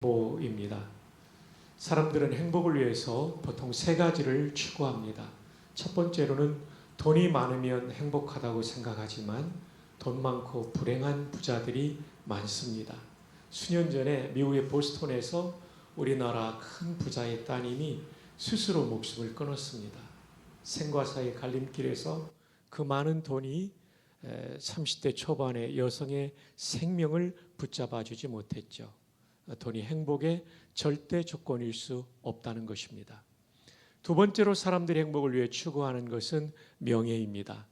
행복입니다. 사람들은 행복을 위해서 보통 세 가지를 추구합니다. 첫 번째로는 돈이 많으면 행복하다고 생각하지만 돈 많고 불행한 부자들이 많습니다. 수년 전에 미국의 보스턴에서 우리나라 큰 부자의 따님이 스스로 목숨을 끊었습니다. 생과 사의 갈림길에서 그 많은 돈이 30대 초반의 여성의 생명을 붙잡아 주지 못했죠. 돈이 행복의 절대 조건일 수 없다는 것입니다. 두 번째로 사람들이 행복을 위해 추구하는 것은 명예입니다.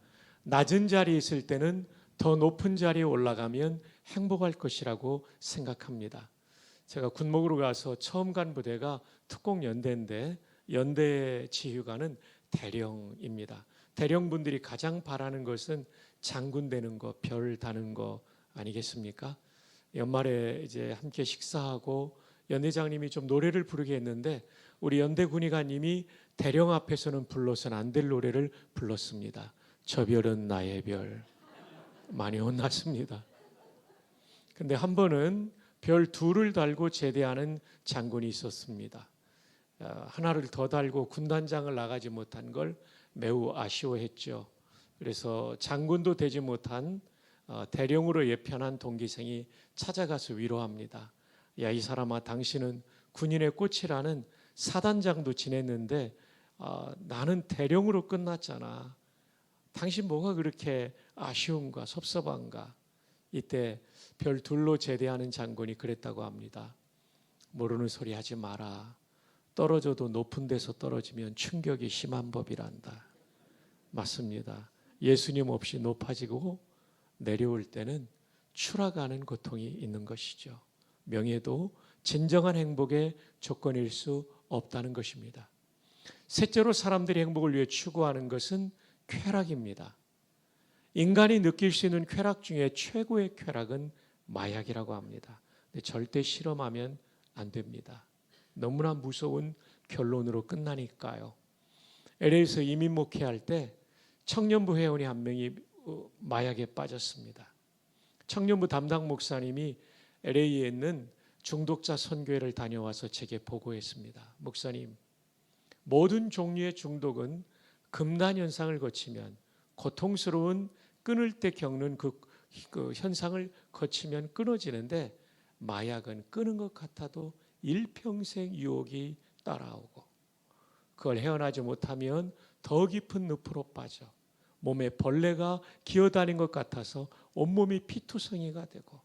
낮은 자리에 있을 때는 더 높은 자리에 올라가면 행복할 것이라고 생각합니다. 제가 군목으로 가서 처음 간 부대가 특공연대인데 연대 지휘관은 대령입니다. 대령분들이 가장 바라는 것은 장군 되는 거, 별 다는 거 아니겠습니까? 연말에 이제 함께 식사하고 연대장님이 좀 노래를 부르게 했는데 우리 연대 군의관님이 대령 앞에서는 불러서는 안 될 노래를 불렀습니다. 저 별은 나의 별. 많이 혼났습니다. 근데 한 번은 별 둘을 달고 제대하는 장군이 있었습니다. 하나를 더 달고 군단장을 나가지 못한 걸 매우 아쉬워했죠. 그래서 장군도 되지 못한 대령으로 예편한 동기생이 찾아가서 위로합니다. 야, 이 사람아, 당신은 군인의 꽃이라는 사단장도 지냈는데 나는 대령으로 끝났잖아. 당신 뭐가 그렇게 아쉬운가 섭섭한가. 이때 별 둘로 제대하는 장군이 그랬다고 합니다. 모르는 소리 하지 마라. 떨어져도 높은 데서 떨어지면 충격이 심한 법이란다. 맞습니다. 예수님 없이 높아지고 내려올 때는 추락하는 고통이 있는 것이죠. 명예도 진정한 행복의 조건일 수 없다는 것입니다. 셋째로 사람들이 행복을 위해 추구하는 것은 쾌락입니다. 인간이 느낄 수 있는 쾌락 중에 최고의 쾌락은 마약이라고 합니다. 근데 절대 실험하면 안 됩니다. 너무나 무서운 결론으로 끝나니까요. LA에서 이민 목회할 때 청년부 회원이 한 명이 마약에 빠졌습니다. 청년부 담당 목사님이 LA에 있는 중독자 선교회를 다녀와서 제게 보고했습니다. 목사님, 모든 종류의 중독은 금단 현상을 거치면 고통스러운 끊을 때 겪는 그 현상을 거치면 끊어지는데 마약은 끊은 것 같아도 일평생 유혹이 따라오고 그걸 헤어나지 못하면 더 깊은 늪으로 빠져 몸에 벌레가 기어다닌 것 같아서 온몸이 피투성이가 되고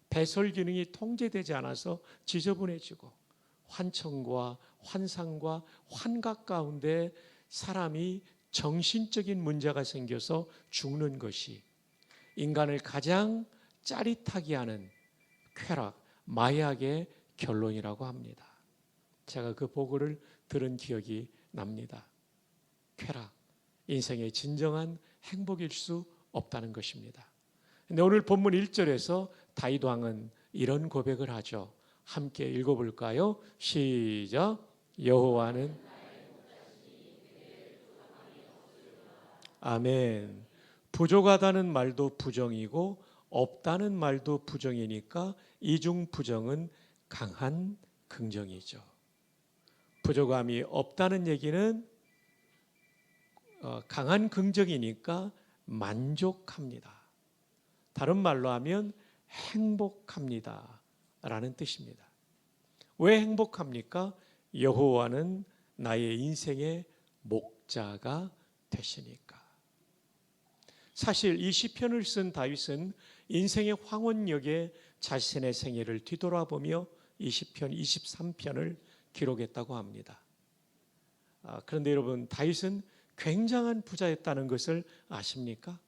배설 기능이 통제되지 않아서 지저분해지고 환청과 환상과 환각 가운데 사람이 정신적인 문제가 생겨서 죽는 것이 인간을 가장 짜릿하게 하는 쾌락, 마약의 결론이라고 합니다. 제가 그 보고를 들은 기억이 납니다. 쾌락, 인생의 진정한 행복일 수 없다는 것입니다. 근데 오늘 본문 1절에서 다윗 왕은 이런 고백을 하죠. 함께 읽어볼까요? 시작. 여호와는 아멘. 부족하다는 말도 부정이고 없다는 말도 부정이니까 이중 부정은 강한 긍정이죠. 부족함이 없다는 얘기는 강한 긍정이니까 만족합니다. 다른 말로 하면 행복합니다 라는 뜻입니다. 왜 행복합니까? 여호와는 나의 인생의 목자가 되시니까. 사실 이 시편을 쓴 다윗은 인생의 황혼역에 자신의 생애를 뒤돌아보며 이 시편 23편을 기록했다고 합니다. 그런데 여러분, 다윗은 굉장한 부자였다는 것을 아십니까?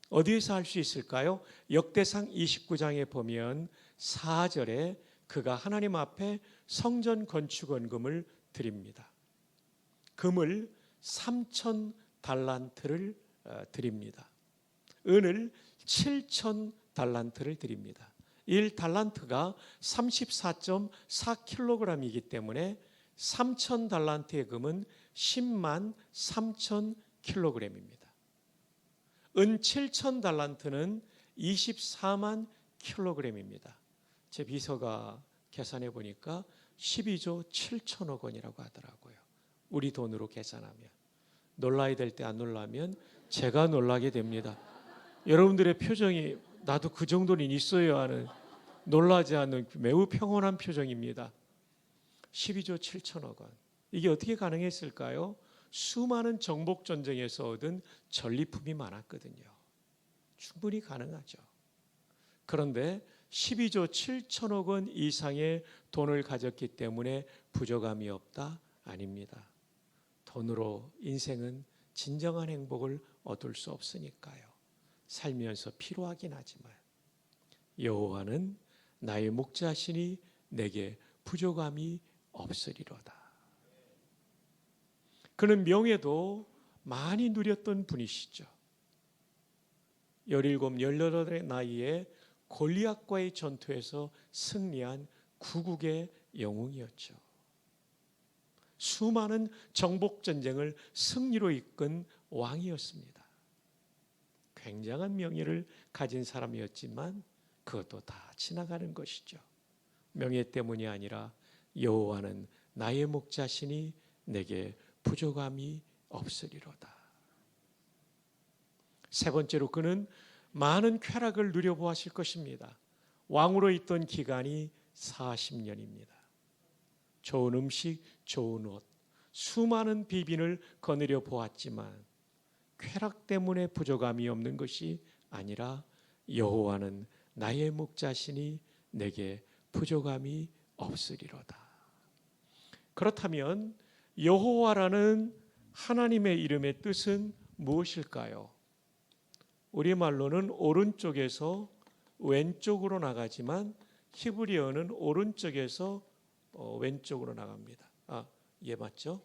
어디에서 알 수 있을까요? 역대상 29장에 보면 4절에 그가 하나님 앞에 성전 건축 원금을 드립니다. 금을 3,000달란트를 드립니다. 은을 7,000달란트를 드립니다. 1달란트가 34.4kg이기 때문에 3,000달란트의 금은 10만 3,000kg입니다. 은 7,000달란트는 24만 kg입니다. 제 비서가 계산해 보니까 12조 7천억 원이라고 하더라고요. 우리 돈으로 계산하면. 놀라야 될 때 안 놀라면 제가 놀라게 됩니다. 여러분들의 표정이 나도 그 정도는 있어야 하는, 놀라지 않는 매우 평온한 표정입니다. 12조 7천억 원. 이게 어떻게 가능했을까요? 수많은 정복 전쟁에서 얻은 전리품이 많았거든요. 충분히 가능하죠. 그런데 12조 7천억 원 이상의 돈을 가졌기 때문에 부족함이 없다? 아닙니다. 돈으로 인생은 진정한 행복을 얻을 수 없으니까요. 살면서 필요하긴 하지만 여호와는 나의 목자시니 내게 부족함이 없으리로다. 그는 명예도 많이 누렸던 분이시죠. 17, 18의 나이에 골리앗과의 전투에서 승리한 구국의 영웅이었죠. 수많은 정복 전쟁을 승리로 이끈 왕이었습니다. 굉장한 명예를 가진 사람이었지만 그것도 다 지나가는 것이죠. 명예 때문이 아니라 여호와는 나의 목자시니 내게 부족함이 없으리로다. 세 번째로 그는 많은 쾌락을 누려보았을 것입니다. 왕으로 있던 기간이 40년입니다. 좋은 음식, 좋은 옷, 수많은 비빈을 거느려 보았지만 쾌락 때문에 부족함이 없는 것이 아니라 여호와는 나의 목자시니 내게 부족함이 없으리로다. 그렇다면 여호와라는 하나님의 이름의 뜻은 무엇일까요? 우리말로는 오른쪽에서 왼쪽으로 나가지만 히브리어는 오른쪽에서 왼쪽으로 나갑니다. 예, 맞죠?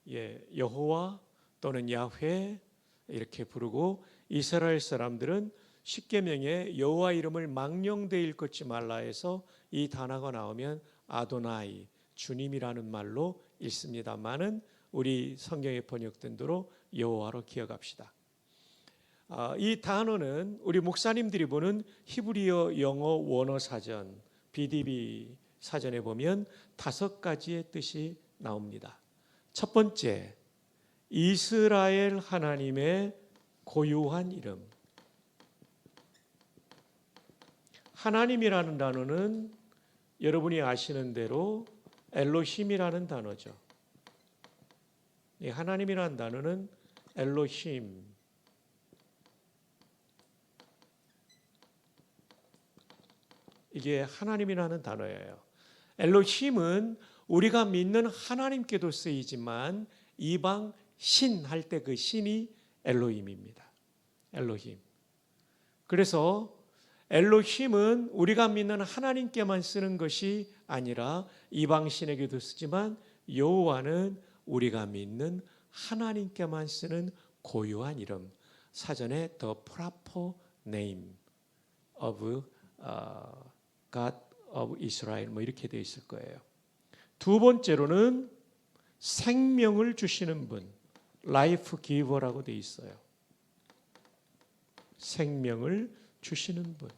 예, 여호와 또는 야훼 이렇게 부르고, 이스라엘 사람들은 십계명에 여호와 이름을 망령되이 일컫지 말라 해서 이 단어가 나오면 아도나이, 주님이라는 말로 읽습니다만은 우리 성경에 번역된 대로 여호와로 기억합시다. 이 단어는 우리 목사님들이 보는 히브리어 영어 원어 사전 BDB 사전에 보면 5가지의 뜻이 나옵니다. 첫 번째, 이스라엘 하나님의 고유한 이름. 하나님이라는 단어는 여러분이 아시는 대로 엘로힘이라는 단어죠. 이 하나님이라는 단어는 엘로힘, 이게 하나님이라는 단어예요. 엘로힘은 우리가 믿는 하나님께도 쓰이지만 이방 신 할 때 그 신이 엘로힘입니다. 엘로힘. 그래서 엘로힘은 우리가 믿는 하나님께만 쓰는 것이 아니라 이방 신에게도 쓰지만 여호와는 우리가 믿는 하나님께만 쓰는 고유한 이름. 사전에 The proper name of God of Israel 뭐 이렇게 되어 있을 거예요. 두 번째로는 생명을 주시는 분, 라이프 기버라고 되어 있어요. 생명을 주시는 분.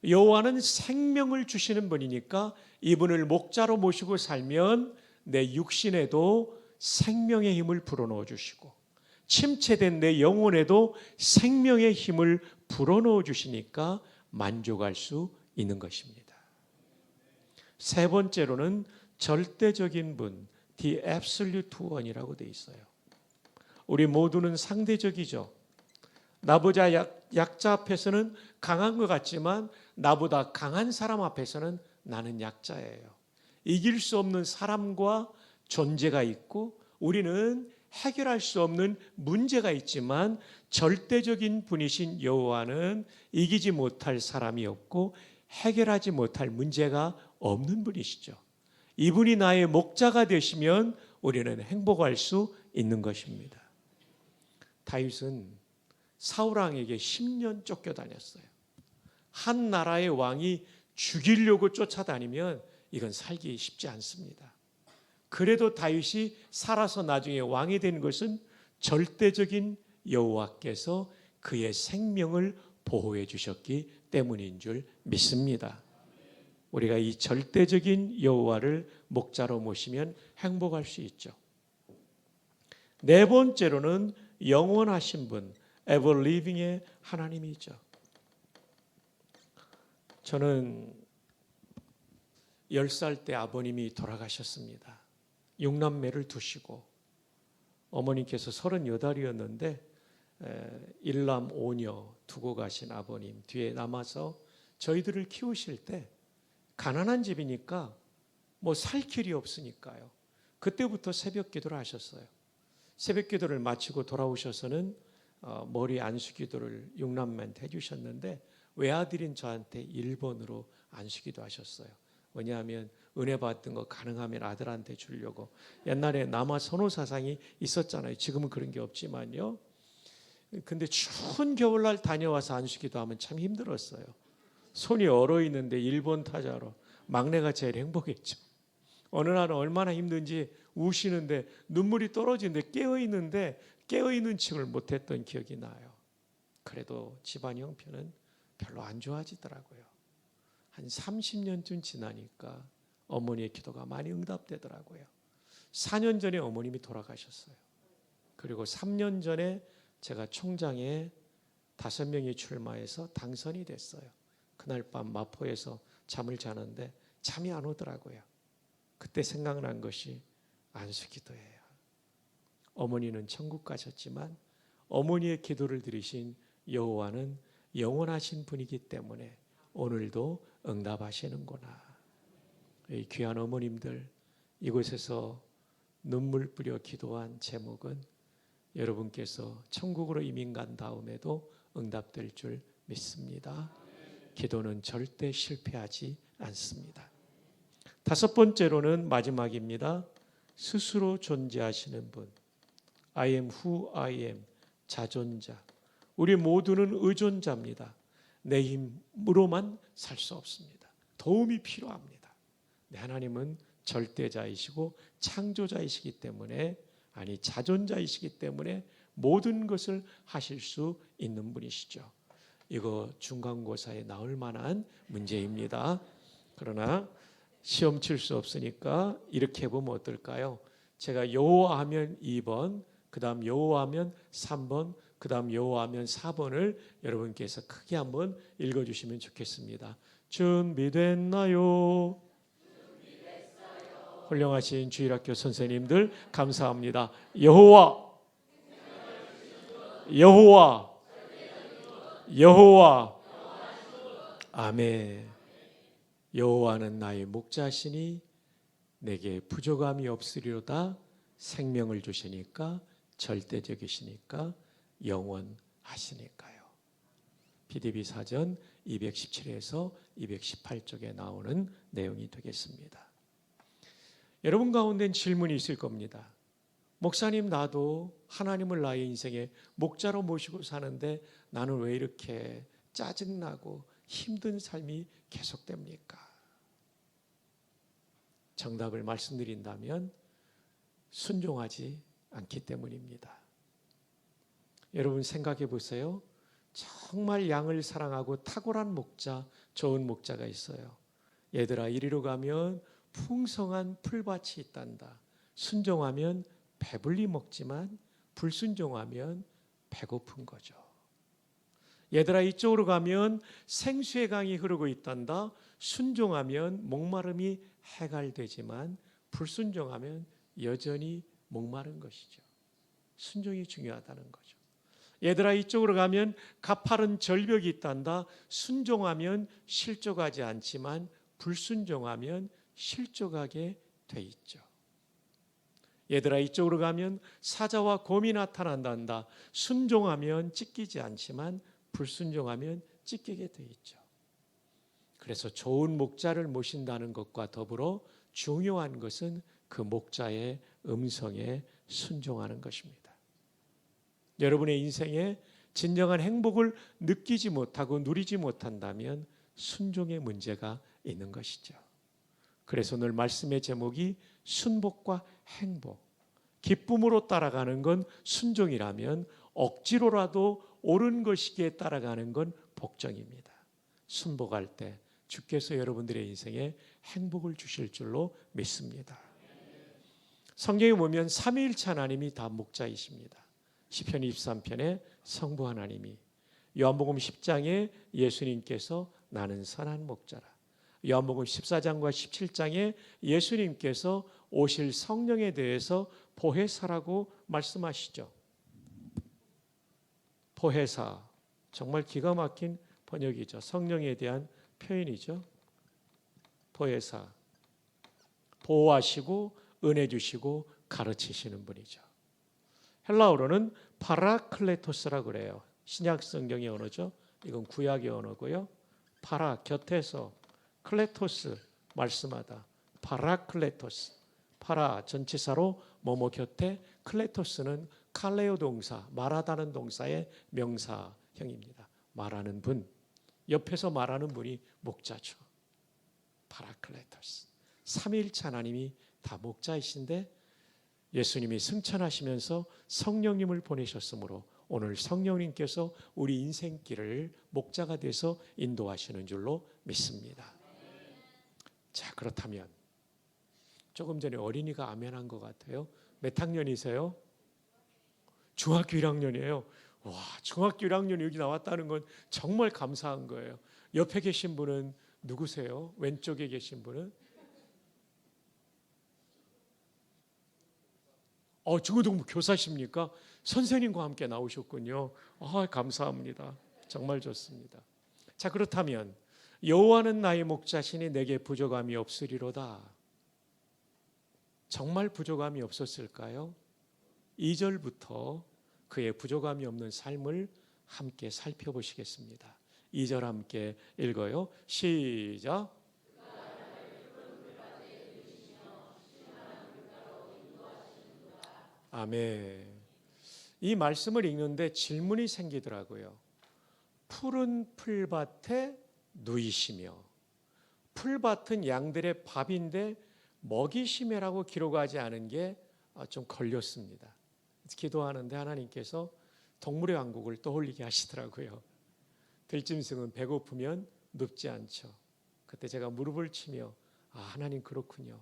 여호와는 생명을 주시는 분이니까 이분을 목자로 모시고 살면 내 육신에도 생명의 힘을 불어넣어 주시고 침체된 내 영혼에도 생명의 힘을 불어넣어 주시니까 만족할 수 있는 것입니다. 세 번째로는 절대적인 분, The Absolute One이라고 되어 있어요. 우리 모두는 상대적이죠. 나보다 약자 앞에서는 강한 것 같지만 나보다 강한 사람 앞에서는 나는 약자예요. 이길 수 없는 사람과 존재가 있고 우리는 해결할 수 없는 문제가 있지만 절대적인 분이신 여호와는 이기지 못할 사람이 없고 해결하지 못할 문제가 없는 분이시죠. 이분이 나의 목자가 되시면 우리는 행복할 수 있는 것입니다. 다윗은 사울왕에게 10년 쫓겨다녔어요. 한 나라의 왕이 죽이려고 쫓아다니면 이건 살기 쉽지 않습니다. 그래도 다윗이 살아서 나중에 왕이 된 것은 절대적인 여호와께서 그의 생명을 보호해 주셨기 때문인 줄 믿습니다. 우리가 이 절대적인 여호와를 목자로 모시면 행복할 수 있죠. 네 번째로는 영원하신 분, ever living의 하나님이죠. 저는 10살 때 아버님이 돌아가셨습니다. 6남매를 두시고 어머니께서 38이었는데 1남 5녀 두고 가신 아버님 뒤에 남아서 저희들을 키우실 때 가난한 집이니까 뭐 살 길이 없으니까요. 그때부터 새벽 기도를 하셨어요. 새벽 기도를 마치고 돌아오셔서는 머리 안수기도를 6남매한테 해주셨는데 외아들인 저한테 1번으로 안수기도 하셨어요. 왜냐하면 은혜 받은 거 가능하면 아들한테 주려고. 옛날에 남아 선호 사상이 있었잖아요. 지금은 그런 게 없지만요. 근데 추운 겨울날 다녀와서 안수기도 하면 참 힘들었어요. 손이 얼어 있는데 1번 타자로. 막내가 제일 행복했죠. 어느 날은 얼마나 힘든지 우시는데 눈물이 떨어지는데 깨어있는 척을 못했던 기억이 나요. 그래도 집안 형편은 별로 안 좋아지더라고요. 한 30년쯤 지나니까 어머니의 기도가 많이 응답되더라고요. 4년 전에 어머님이 돌아가셨어요. 그리고 3년 전에 제가 총장에 5명이 출마해서 당선이 됐어요. 그날 밤 마포에서 잠을 자는데 잠이 안 오더라고요. 그때 생각난 것이 안수기도예요. 어머니는 천국 가셨지만 어머니의 기도를 들으신 여호와는 영원하신 분이기 때문에 오늘도 응답하시는구나. 이 귀한 어머님들, 이곳에서 눈물 뿌려 기도한 제목은 여러분께서 천국으로 이민 간 다음에도 응답될 줄 믿습니다. 기도는 절대 실패하지 않습니다. 5번째로는 마지막입니다. 스스로 존재하시는 분. I am who I am. 자존자. 우리 모두는 의존자입니다. 내 힘으로만 살 수 없습니다. 도움이 필요합니다. 하나님은 절대자이시고 창조자이시기 때문에, 아니 자존자이시기 때문에 모든 것을 하실 수 있는 분이시죠. 이거 중간고사에 나올 만한 문제입니다. 그러나 시험 칠 수 없으니까 이렇게 해보면 어떨까요? 제가 여호와하면 2번, 그 다음 여호와하면 3번, 그 다음 여호와하면 4번을 여러분께서 크게 한번 읽어주시면 좋겠습니다. 준비됐나요? 훌륭하신 주일학교 선생님들 감사합니다. 여호와, 여호와, 여호와. 아멘. 여호와는 나의 목자시니 내게 부족함이 없으리로다. 생명을 주시니까, 절대적이시니까, 영원하시니까요. PDB 사전 217에서 218쪽에 나오는 내용이 되겠습니다. 여러분 가운데는 질문이 있을 겁니다. 목사님, 나도 하나님을 나의 인생의 목자로 모시고 사는데 나는 왜 이렇게 짜증나고 힘든 삶이 계속됩니까? 정답을 말씀드린다면 순종하지 않기 때문입니다. 여러분 생각해 보세요. 정말 양을 사랑하고 탁월한 목자, 좋은 목자가 있어요. 얘들아, 이리로 가면 풍성한 풀밭이 있단다. 순종하면 배불리 먹지만 불순종하면 배고픈 거죠. 얘들아, 이쪽으로 가면 생수의 강이 흐르고 있단다. 순종하면 목마름이 해갈되지만 불순종하면 여전히 목마른 것이죠. 순종이 중요하다는 거죠. 얘들아, 이쪽으로 가면 가파른 절벽이 있단다. 순종하면 실족하지 않지만 불순종하면 실족하게 돼 있죠. 얘들아, 이쪽으로 가면 사자와 곰이 나타난단다. 순종하면 찢기지 않지만 불순종하면 찢기게 돼 있죠. 그래서 좋은 목자를 모신다는 것과 더불어 중요한 것은 그 목자의 음성에 순종하는 것입니다. 여러분의 인생에 진정한 행복을 느끼지 못하고 누리지 못한다면 순종의 문제가 있는 것이죠. 그래서 오늘 말씀의 제목이 순복과 행복, 기쁨으로 따라가는 건 순종이라면 억지로라도 옳은 것이기에 따라가는 건 복종입니다. 순복할 때 주께서 여러분들의 인생에 행복을 주실 줄로 믿습니다. 성경에 보면 삼위일체 하나님이 다 목자이십니다. 시편 23편에 성부 하나님이, 요한복음 10장에 예수님께서 나는 선한 목자라, 요한복음 14장과 17장에 예수님께서 오실 성령에 대해서 보혜사라고 말씀하시죠. 보혜사, 정말 기가 막힌 번역이죠. 성령에 대한 표현이죠. 보혜사, 보호하시고 은혜 주시고 가르치시는 분이죠. 헬라어로는 파라클레토스라고 그래요. 신약 성경의 언어죠. 이건 구약의 언어고요. 파라, 곁에서, 클레토스, 말씀하다. 파라클레토스, 파라 전치사로 뭐뭐 곁에, 클레토스는 칼레오 동사, 말하다는 동사의 명사형입니다. 말하는 분, 옆에서 말하는 분이 목자죠. 파라클레토스. 삼위일체 하나님이 다 목자이신데 예수님이 승천하시면서 성령님을 보내셨으므로 오늘 성령님께서 우리 인생길을 목자가 돼서 인도하시는 줄로 믿습니다. 자, 그렇다면 조금 전에 어린이가 아멘한 것 같아요. 몇 학년이세요? 중학교 1학년이에요. 와, 중학교 1학년이 여기 나왔다는 건 정말 감사한 거예요. 옆에 계신 분은 누구세요? 왼쪽에 계신 분은? 중고등부 교사십니까? 선생님과 함께 나오셨군요. 감사합니다. 정말 좋습니다. 자, 그렇다면 여호와는 나의 목자시니 내게 부족함이 없으리로다. 정말 부족함이 없었을까요? 2절부터 그의 부족함이 없는 삶을 함께 살펴보시겠습니다. 2절 함께 읽어요. 시작. 아멘. 이 말씀을 읽는데 질문이 생기더라고요. 푸른 풀밭에 누이시며, 풀밭은 양들의 밥인데 먹이시며라고 기록하지 않은 게 좀 걸렸습니다. 기도하는데 하나님께서 동물의 왕국을 떠올리게 하시더라고요. 들짐승은 배고프면 눕지 않죠. 그때 제가 무릎을 치며 하나님 그렇군요.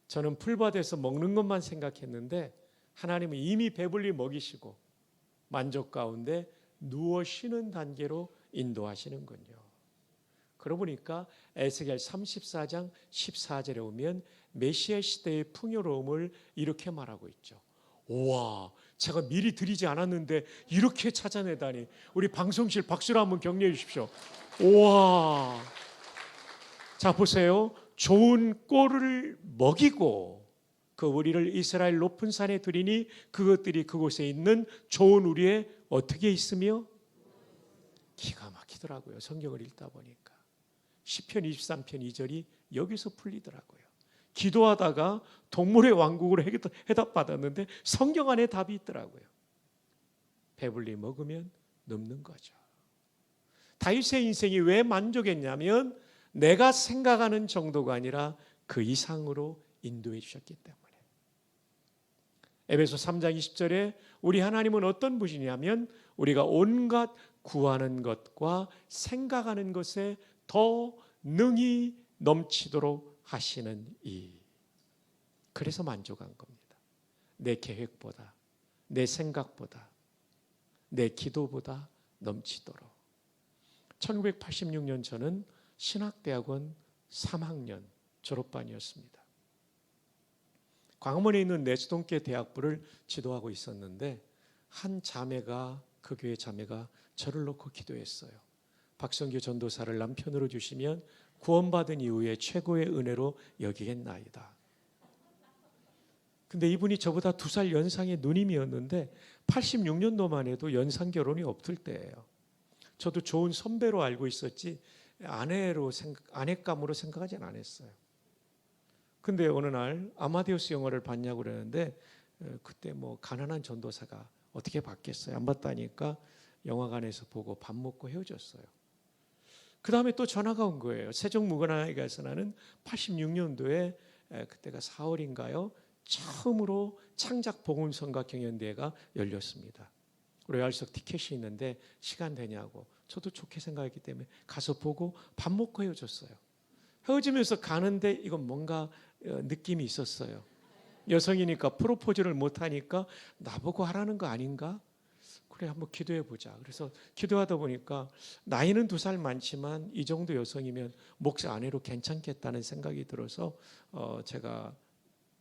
저는 풀밭에서 먹는 것만 생각했는데 하나님은 이미 배불리 먹이시고 만족 가운데 누워 쉬는 단계로 인도하시는군요. 그러고 보니까 에스겔 34장 14절에 오면 메시아 시대의 풍요로움을 이렇게 말하고 있죠. 우와, 제가 미리 드리지 않았는데 이렇게 찾아내다니. 우리 방송실 박수로 한번 격려해 주십시오. 우와. 자, 보세요. 좋은 꼴을 먹이고 그 우리를 이스라엘 높은 산에 들이니 그것들이 그곳에 있는 좋은 우리에 어떻게 있으며? 기가 막히더라고요. 성경을 읽다 보니까. 시편 23편 2절이 여기서 풀리더라고요. 기도하다가 동물의 왕국으로 해답받았는데 성경 안에 답이 있더라고요. 배불리 먹으면 눕는 거죠. 다윗의 인생이 왜 만족했냐면 내가 생각하는 정도가 아니라 그 이상으로 인도해 주셨기 때문에. 에베소 3장 20절에 우리 하나님은 어떤 분이냐면 우리가 온갖 구하는 것과 생각하는 것에 더 능히 넘치도록 하시는 이. 그래서 만족한 겁니다. 내 계획보다, 내 생각보다, 내 기도보다 넘치도록. 1986년 저는 신학대학원 3학년 졸업반이었습니다. 광화문에 있는 내수동계 대학부를 지도하고 있었는데 한 자매가, 그 교회 자매가 저를 놓고 기도했어요. 박성규 전도사를 남편으로 주시면 구원받은 이후에 최고의 은혜로 여기겠나이다. 근데 이분이 저보다 2살 연상의 누님이었는데 86년도만 해도 연상 결혼이 없을 때예요. 저도 좋은 선배로 알고 있었지 아내감으로 생각하진 않았어요. 근데 어느 날 아마데우스 영화를 봤냐고 그러는데 그때 뭐 가난한 전도사가 어떻게 봤겠어요. 안 봤다니까 영화관에서 보고 밥 먹고 헤어졌어요. 그 다음에 또 전화가 온 거예요. 세종무관학에서 나는 86년도에 그때가 4월인가요? 처음으로 창작 복음성가 경연대회가 열렸습니다. 로얄석 티켓이 있는데 시간 되냐고. 저도 좋게 생각했기 때문에 가서 보고 밥 먹고 헤어졌어요. 헤어지면서 가는데 이건 뭔가 느낌이 있었어요. 여성이니까 프로포즈를 못하니까 나보고 하라는 거 아닌가? 그래, 한번 기도해 보자. 그래서 기도하다 보니까 나이는 2살 많지만 이 정도 여성이면 목사 아내로 괜찮겠다는 생각이 들어서 제가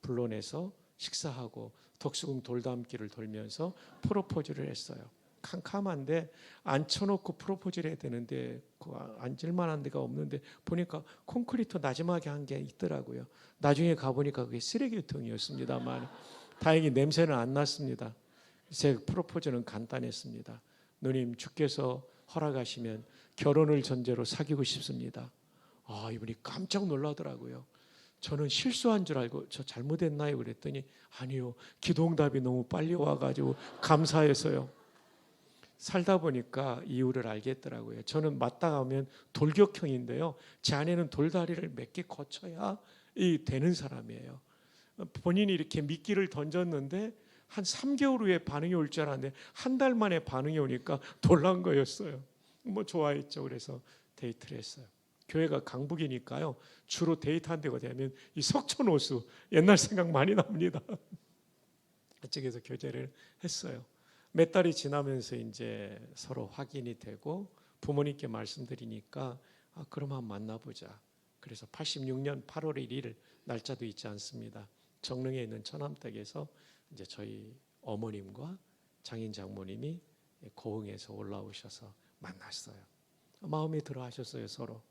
불러내서 식사하고 덕수궁 돌담길을 돌면서 프로포즈를 했어요. 캄캄한데 앉혀놓고 프로포즈를 해야 되는데 앉을 만한 데가 없는데 보니까 콘크리트 나지막에 한 게 있더라고요. 나중에 가보니까 그게 쓰레기통이었습니다만 다행히 냄새는 안 났습니다. 제 프로포즈는 간단했습니다. 누님, 주께서 허락하시면 결혼을 전제로 사귀고 싶습니다. 이분이 깜짝 놀라더라고요. 저는 실수한 줄 알고 저 잘못했나요? 그랬더니 아니요, 기도응답이 너무 빨리 와가지고 감사해서요. 살다 보니까 이유를 알겠더라고요. 저는 맞다가면 돌격형인데요, 제 아내는 돌다리를 몇 개 거쳐야 되는 사람이에요. 본인이 이렇게 미끼를 던졌는데 한 3개월 후에 반응이 올 줄 알았는데 한 달 만에 반응이 오니까 놀란 거였어요. 좋아했죠. 그래서 데이트를 했어요. 교회가 강북이니까요, 주로 데이트한 데가 되면 이 석촌호수, 옛날 생각 많이 납니다. 그쪽에서 교제를 했어요. 몇 달이 지나면서 이제 서로 확인이 되고 부모님께 말씀드리니까 그럼 한번 만나보자. 그래서 86년 8월 1일 날짜도 있지 않습니다. 정릉에 있는 처남댁에서 이제 저희 어머님과 장인 장모님이 고흥에서 올라오셔서 만났어요. 마음에 들어 하셨어요, 서로.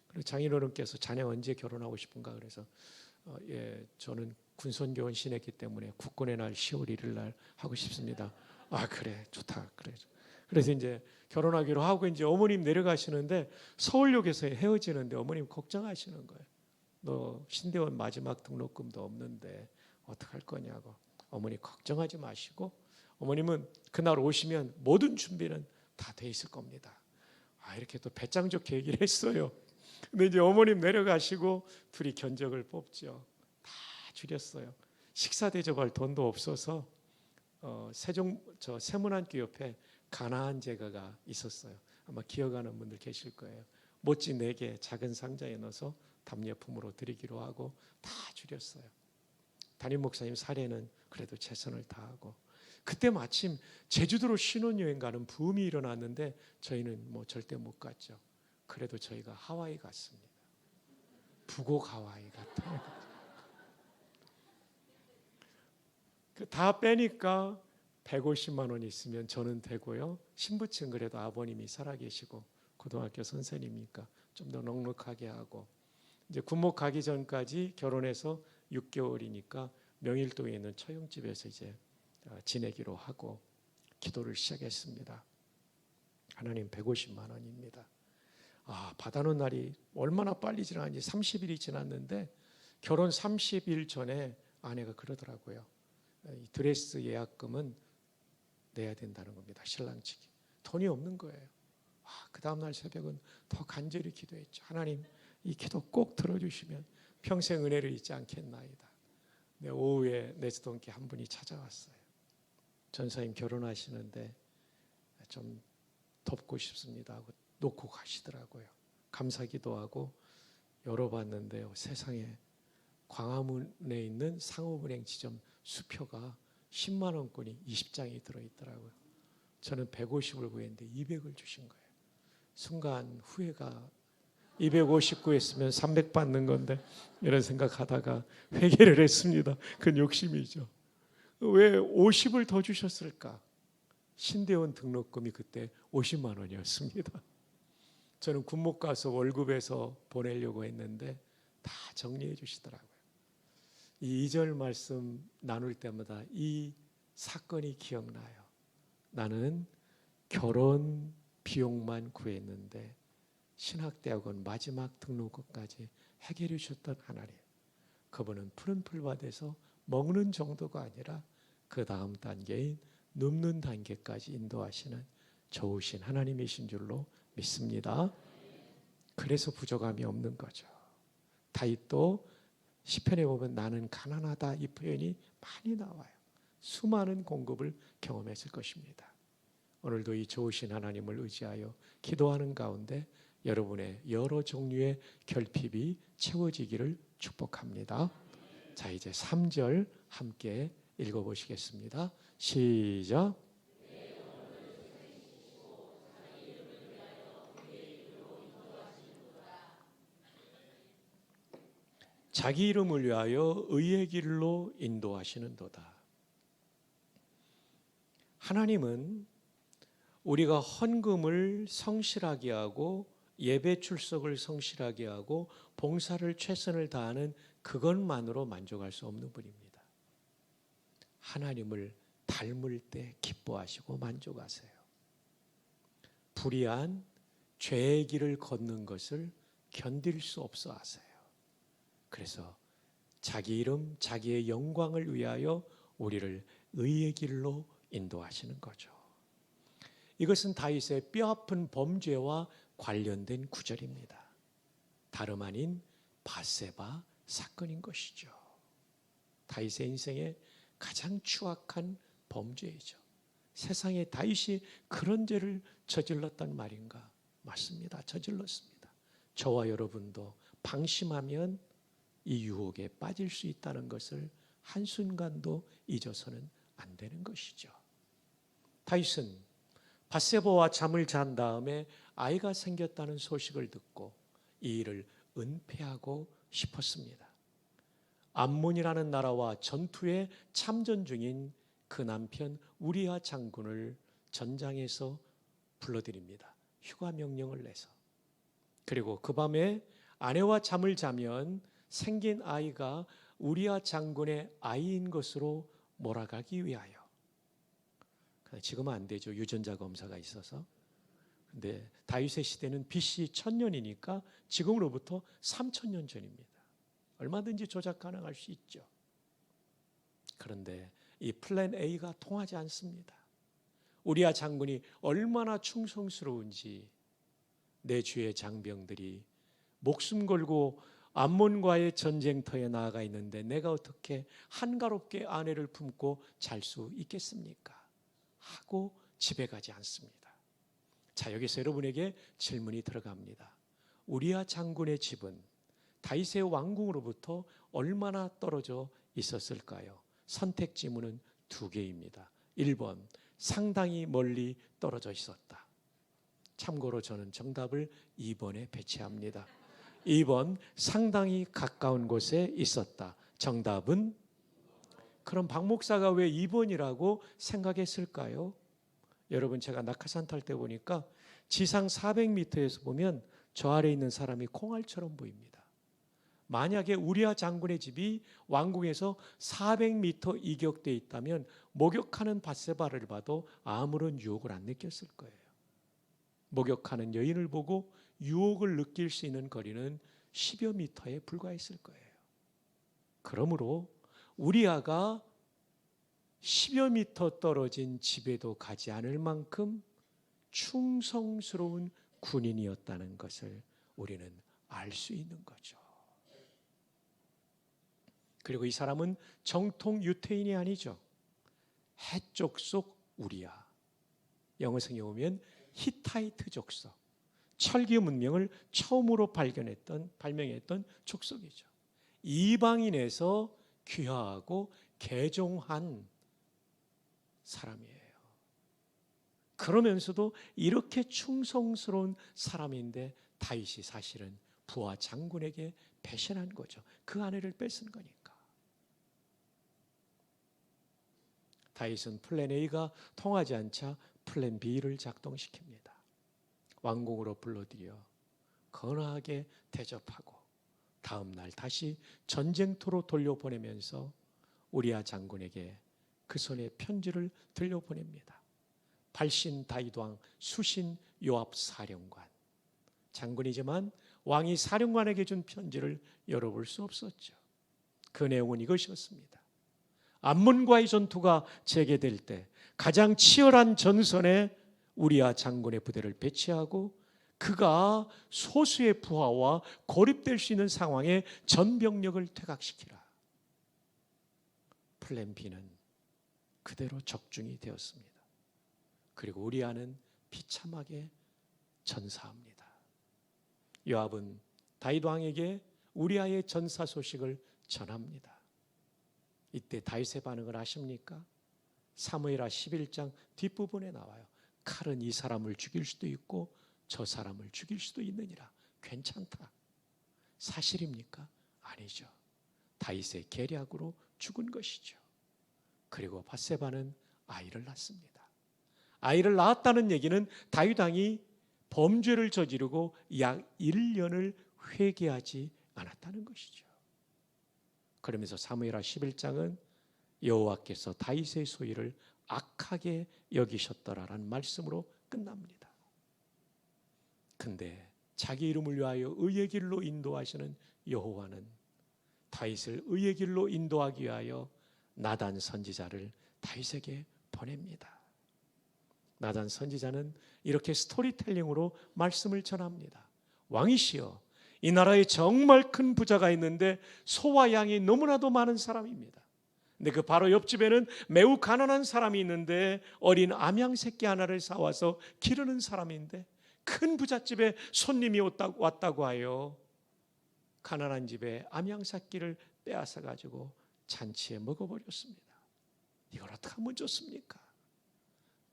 그리고 장인어른께서 자네 언제 결혼하고 싶은가 그래서 저는 군선교원 신했기 때문에 국군의 날 10월 1일 날 하고 싶습니다. 그래, 좋다. 그래. 그래서 이제 결혼하기로 하고 이제 어머님 내려가시는데 서울역에서 헤어지는데 어머님 걱정하시는 거예요. 너 신대원 마지막 등록금도 없는데 어떡할 거냐고. 어머니 걱정하지 마시고 어머님은 그날 오시면 모든 준비는 다 돼 있을 겁니다. 이렇게 또 배짱 좋게 얘기를 했어요. 근데 이제 어머님 내려가시고 둘이 견적을 뽑죠. 다 줄였어요. 식사 대접할 돈도 없어서 세문안교 옆에 가나안 제가가 있었어요. 아마 기억하는 분들 계실 거예요. 모찌 4개 작은 상자에 넣어서 답례품으로 드리기로 하고 다 줄였어요. 담임 목사님 사례는 그래도 최선을 다하고 그때 마침 제주도로 신혼여행 가는 붐이 일어났는데 저희는 절대 못 갔죠. 그래도 저희가 하와이 갔습니다. 북옥 하와이 같아요. 다 빼니까 150만 원 있으면 저는 되고요. 신부층 그래도 아버님이 살아계시고 고등학교 선생님이니까 좀 더 넉넉하게 하고 이제 군목 가기 전까지 결혼해서 6개월이니까 명일동에 있는 처용집에서 이제 지내기로 하고 기도를 시작했습니다. 하나님 150만 원입니다. 받아놓은 날이 얼마나 빨리 지나는지 30일이 지났는데 결혼 30일 전에 아내가 그러더라고요. 이 드레스 예약금은 내야 된다는 겁니다. 신랑 측이. 돈이 없는 거예요. 그 다음날 새벽은 더 간절히 기도했죠. 하나님 이 기도 꼭 들어주시면 평생 은혜를 잊지 않겠나이다. 오후에 내스동께 한 분이 찾아왔어요. 전사님 결혼하시는데 좀 돕고 싶습니다 하고 놓고 가시더라고요. 감사기도하고 열어봤는데요, 세상에 광화문에 있는 상업은행 지점 수표가 10만 원권이 20장이 들어있더라고요. 저는 150을 구했는데 200을 주신 거예요. 순간 후회가 250 구했으면 300 받는 건데 이런 생각하다가 회개를 했습니다. 그건 욕심이죠. 왜 50을 더 주셨을까? 신대원 등록금이 그때 50만 원이었습니다. 저는 군목 가서 월급에서 보내려고 했는데 다 정리해 주시더라고요. 이 2절 말씀 나눌 때마다 이 사건이 기억나요. 나는 결혼 비용만 구했는데 신학대학원 마지막 등록금까지 해결해 주셨던 하나님. 그분은 푸른 풀밭에서 먹는 정도가 아니라 그 다음 단계인 눕는 단계까지 인도하시는 좋으신 하나님이신 줄로 믿습니다. 그래서 부족함이 없는 거죠. 다윗도 시편에 보면 나는 가난하다 이 표현이 많이 나와요. 수많은 공급을 경험했을 것입니다. 오늘도 이 좋으신 하나님을 의지하여 기도하는 가운데 여러분의 여러 종류의 결핍이 채워지기를 축복합니다. 자, 이제 3절 함께 읽어보시겠습니다. 시작. 자기 이름을 위하여 의의 길로 인도하시는도다. 하나님은 우리가 헌금을 성실하게 하고 예배 출석을 성실하게 하고 봉사를 최선을 다하는 그것만으로 만족할 수 없는 분입니다. 하나님을 닮을 때 기뻐하시고 만족하세요. 불의한 죄의 길을 걷는 것을 견딜 수 없어 하세요. 그래서 자기 이름, 자기의 영광을 위하여 우리를 의의 길로 인도하시는 거죠. 이것은 다윗의 뼈아픈 범죄와 관련된 구절입니다. 다름 아닌 밧세바 사건인 것이죠. 다윗의 인생의 가장 추악한 범죄이죠. 세상에 다윗이 그런 죄를 저질렀단 말인가? 맞습니다. 저질렀습니다. 저와 여러분도 방심하면 이 유혹에 빠질 수 있다는 것을 한순간도 잊어서는 안 되는 것이죠. 다윗은 밧세바와 잠을 잔 다음에 아이가 생겼다는 소식을 듣고 이 일을 은폐하고 싶었습니다. 암몬이라는 나라와 전투에 참전 중인 그 남편 우리아 장군을 전장에서 불러들입니다. 휴가 명령을 내서. 그리고 그 밤에 아내와 잠을 자면 생긴 아이가 우리아 장군의 아이인 것으로 몰아가기 위하여. 지금은 안 되죠. 유전자 검사가 있어서. 근데 다윗의 시대는 BC 1000년이니까 지금으로부터 3000년 전입니다. 얼마든지 조작 가능할 수 있죠. 그런데 이 플랜 A가 통하지 않습니다. 우리아 장군이 얼마나 충성스러운지 내 주의 장병들이 목숨 걸고 암몬과의 전쟁터에 나아가 있는데 내가 어떻게 한가롭게 아내를 품고 잘 수 있겠습니까? 하고 집에 가지 않습니다. 자, 여기서 여러분에게 질문이 들어갑니다. 우리아 장군의 집은 다윗의 왕궁으로부터 얼마나 떨어져 있었을까요? 선택 지문은 2개입니다. 1번, 상당히 멀리 떨어져 있었다. 참고로 저는 정답을 2번에 배치합니다. 2번, 상당히 가까운 곳에 있었다. 정답은? 그럼 박 목사가 왜 2번이라고 생각했을까요? 여러분, 제가 낙하산 탈 때 보니까 지상 400m에서 보면 저 아래에 있는 사람이 콩알처럼 보입니다. 만약에 우리아 장군의 집이 왕궁에서 400m 이격돼 있다면 목욕하는 밧세바를 봐도 아무런 유혹을 안 느꼈을 거예요. 목욕하는 여인을 보고 유혹을 느낄 수 있는 거리는 10여 미터에 불과했을 거예요. 그러므로 우리아가 10여 미터 떨어진 집에도 가지 않을 만큼 충성스러운 군인이었다는 것을 우리는 알 수 있는 거죠. 그리고 이 사람은 정통 유태인이 아니죠. 해족 속 우리아. 영어 성경에 보면 히타이트 족속. 철기 문명을 처음으로 발명했던 족속이죠. 이방인에서 귀화하고 개종한 사람이에요. 그러면서도 이렇게 충성스러운 사람인데 다윗이 사실은 부하 장군에게 배신한 거죠. 그 아내를 뺏은 거니까. 다윗은 플랜 A가 통하지 않자 플랜 B를 작동시킵니다. 왕궁으로 불러들여 건하게 대접하고 다음 날 다시 전쟁터로 돌려보내면서 우리아 장군에게 그 손에 편지를 들려보냅니다. 발신 다윗왕, 수신 요압 사령관. 장군이지만 왕이 사령관에게 준 편지를 열어볼 수 없었죠. 그 내용은 이것이었습니다. 암몬과의 전투가 재개될 때 가장 치열한 전선에 우리아 장군의 부대를 배치하고 그가 소수의 부하와 고립될 수 있는 상황에 전병력을 퇴각시키라. 플랜 B는 그대로 적중이 되었습니다. 그리고 우리아는 비참하게 전사합니다. 요압은 다윗 왕에게 우리아의 전사 소식을 전합니다. 이때 다윗의 반응을 아십니까? 사무엘하 11장 뒷부분에 나와요. 칼은 이 사람을 죽일 수도 있고 저 사람을 죽일 수도 있느니라. 괜찮다. 사실입니까? 아니죠. 다윗의 계략으로 죽은 것이죠. 그리고 밧세바는 아이를 낳습니다. 아이를 낳았다는 얘기는 다윗 왕이 범죄를 저지르고 약 1년을 회개하지 않았다는 것이죠. 그러면서 사무엘하 11장은 여호와께서 다윗의 소유를 악하게 여기셨더라라는 말씀으로 끝납니다. 근데 자기 이름을 위하여 의의 길로 인도하시는 여호와는 다윗을 의의 길로 인도하기 위하여 나단 선지자를 다윗에게 보냅니다. 나단 선지자는 이렇게 스토리텔링으로 말씀을 전합니다. 왕이시여, 이 나라에 정말 큰 부자가 있는데 소와 양이 너무나도 많은 사람입니다. 근데 그 바로 옆집에는 매우 가난한 사람이 있는데 어린 암양 새끼 하나를 사와서 기르는 사람인데 큰 부잣집에 손님이 왔다고 하여 가난한 집에 암양 새끼를 빼앗아 가지고 잔치에 먹어버렸습니다. 이걸 어떻게 하면 좋습니까?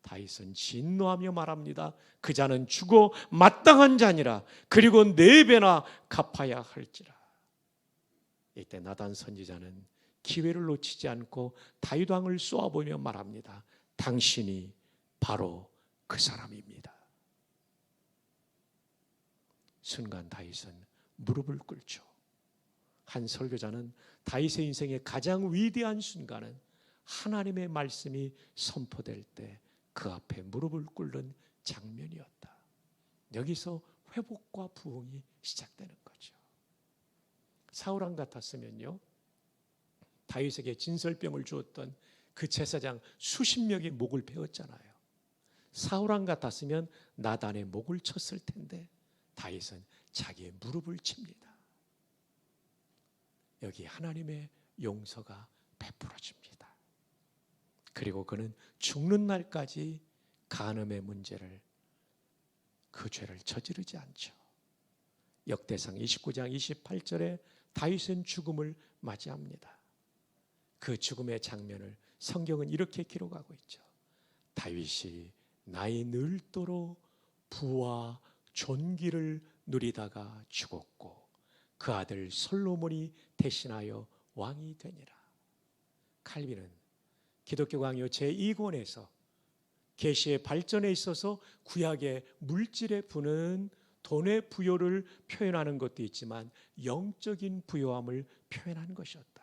다윗은 진노하며 말합니다. 그 자는 죽어 마땅한 자니라. 그리고 4배나 갚아야 할지라. 이때 나단 선지자는 기회를 놓치지 않고 다윗 왕을 쏘아보며 말합니다. 당신이 바로 그 사람입니다. 순간 다윗은 무릎을 꿇죠. 한 설교자는 다윗의 인생의 가장 위대한 순간은 하나님의 말씀이 선포될 때 그 앞에 무릎을 꿇는 장면이었다. 여기서 회복과 부흥이 시작되는 거죠. 사울 왕 같았으면요, 다윗에게 진설병을 주었던 그 제사장 수십 명의 목을 베었잖아요. 사울 왕 같았으면 나단의 목을 쳤을 텐데 다윗은 자기의 무릎을 칩니다. 여기 하나님의 용서가 베풀어집니다. 그리고 그는 죽는 날까지 간음의 문제를, 그 죄를 저지르지 않죠. 역대상 29장 28절에 다윗은 죽음을 맞이합니다. 그 죽음의 장면을 성경은 이렇게 기록하고 있죠. 다윗이 나이 늙도록 부와 존귀를 누리다가 죽었고 그 아들 솔로몬이 대신하여 왕이 되니라. 칼빈은 기독교 강요 제2권에서 계시의 발전에 있어서 구약의 물질의 부는 돈의 부요를 표현하는 것도 있지만 영적인 부요함을 표현하는 것이었다.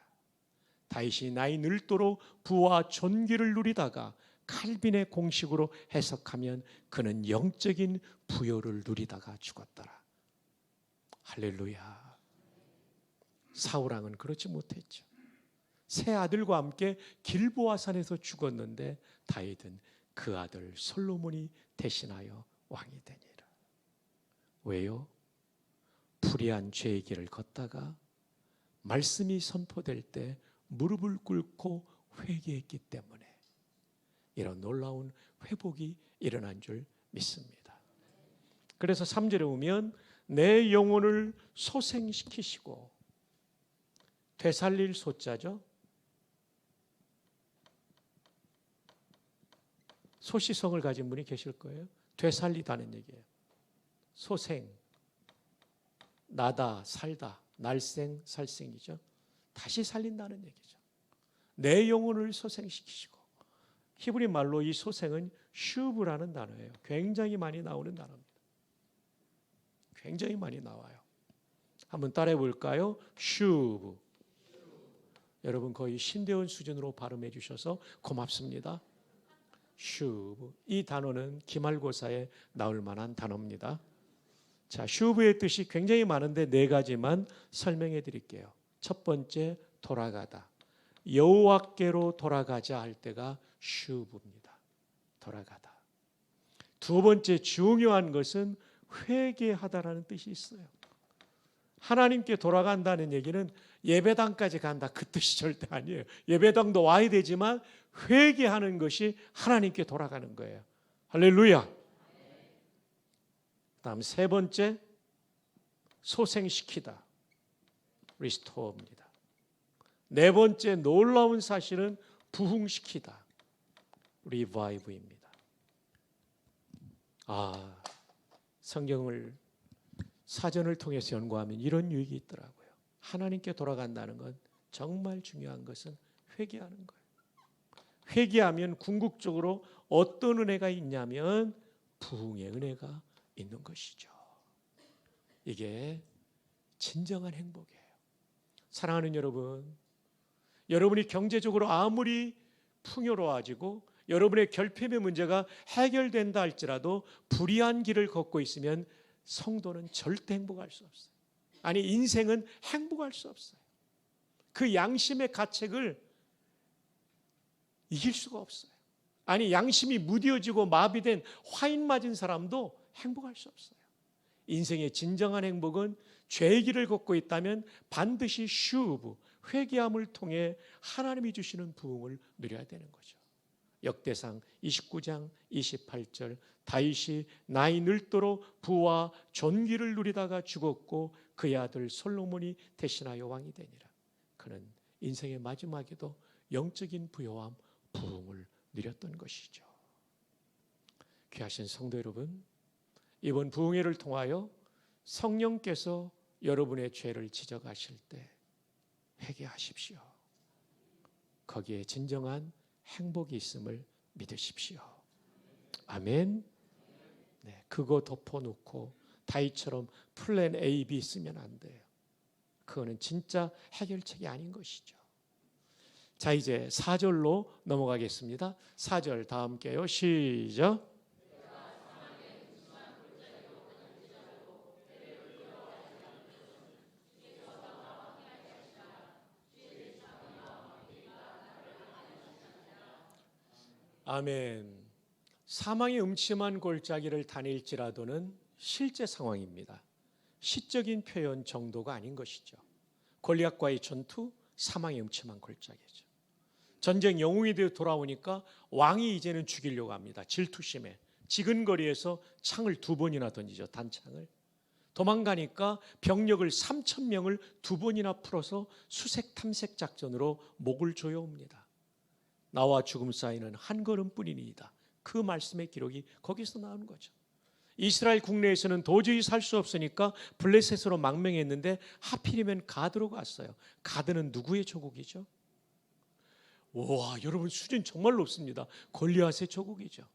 다윗이 나이 늙도록 부와 존귀를 누리다가 칼빈의 공식으로 해석하면 그는 영적인 부요를 누리다가 죽었더라. 할렐루야. 사울왕은 그렇지 못했죠. 세 아들과 함께 길보아산에서 죽었는데 다윗은 그 아들 솔로몬이 대신하여 왕이 되니라. 왜요? 불의한 죄의 길을 걷다가 말씀이 선포될 때 무릎을 꿇고 회개했기 때문에 이런 놀라운 회복이 일어난 줄 믿습니다. 그래서 3절에 보면 내 영혼을 소생시키시고, 되살릴 소자죠. 소시성을 가진 분이 계실 거예요. 되살리다는 얘기예요. 소생, 나다, 살다, 날생, 살생이죠. 다시 살린다는 얘기죠. 내 영혼을 소생시키시고, 히브리 말로 이 소생은 슈브라는 단어예요. 굉장히 많이 나오는 단어입니다. 굉장히 많이 나와요. 한번 따라해 볼까요? 슈브. 여러분 거의 신대원 수준으로 발음해 주셔서 고맙습니다. 슈브. 이 단어는 기말고사에 나올 만한 단어입니다. 자, 슈브의 뜻이 굉장히 많은데 4가지만 설명해 드릴게요. 첫 번째, 돌아가다. 여호와께로 돌아가자 할 때가 슈브입니다. 돌아가다. 두 번째, 중요한 것은 회개하다라는 뜻이 있어요. 하나님께 돌아간다는 얘기는 예배당까지 간다, 그 뜻이 절대 아니에요. 예배당도 와야 되지만 회개하는 것이 하나님께 돌아가는 거예요. 할렐루야. 다음 세 번째, 소생시키다. 리스토어입니다. 네 번째 놀라운 사실은 부흥시키다. 리바이브입니다. 성경을 사전을 통해서 연구하면 이런 유익이 있더라고요. 하나님께 돌아간다는 건 정말 중요한 것은 회개하는 거예요. 회개하면 궁극적으로 어떤 은혜가 있냐면 부흥의 은혜가 있는 것이죠. 이게 진정한 행복이에요. 사랑하는 여러분, 여러분이 경제적으로 아무리 풍요로워지고 여러분의 결핍의 문제가 해결된다 할지라도 불의한 길을 걷고 있으면 성도는 절대 행복할 수 없어요. 아니, 인생은 행복할 수 없어요. 그 양심의 가책을 이길 수가 없어요. 아니, 양심이 무뎌지고 마비된 화인 맞은 사람도 행복할 수 없어요. 인생의 진정한 행복은 죄의 길을 걷고 있다면 반드시 슈브, 회개함을 통해 하나님이 주시는 부흥을 누려야 되는 거죠. 역대상 29장 28절, 다윗이 나이 늙도록 부와 존귀를 누리다가 죽었고 그의 아들 솔로몬이 대신하여 왕이 되니라. 그는 인생의 마지막에도 영적인 부요함, 부흥을 누렸던 것이죠. 귀하신 성도 여러분, 이번 부흥회를 통하여 성령께서 여러분의 죄를 지적하실 때 회개하십시오. 거기에 진정한 행복이 있음을 믿으십시오. 아멘. 네, 그거 덮어놓고 다윗처럼 플랜 A, B 쓰면 안 돼요. 그거는 진짜 해결책이 아닌 것이죠. 자, 이제 4절로 넘어가겠습니다. 4절 다 함께요. 시작. 아멘. 사망의 음침한 골짜기를 다닐지라도는 실제 상황입니다. 시적인 표현 정도가 아닌 것이죠. 골리앗과의 전투, 사망의 음침한 골짜기죠. 전쟁 영웅이 되어 돌아오니까 왕이 이제는 죽이려고 합니다. 질투심에 지근거리에서 창을 2번이나 던지죠. 단창을. 도망가니까 병력을 3,000명을 2번이나 풀어서 수색 탐색 작전으로 목을 조여옵니다. 나와 죽음 사이는 한 걸음뿐이니이다. 그 말씀의 기록이 거기서 나오는 거죠. 이스라엘 국내에서는 도저히 살 수 없으니까 블레셋으로 망명했는데 하필이면 가드로 갔어요. 가드는 누구의 조국이죠? 와, 여러분 수준 정말 높습니다. 골리앗의 조국이죠.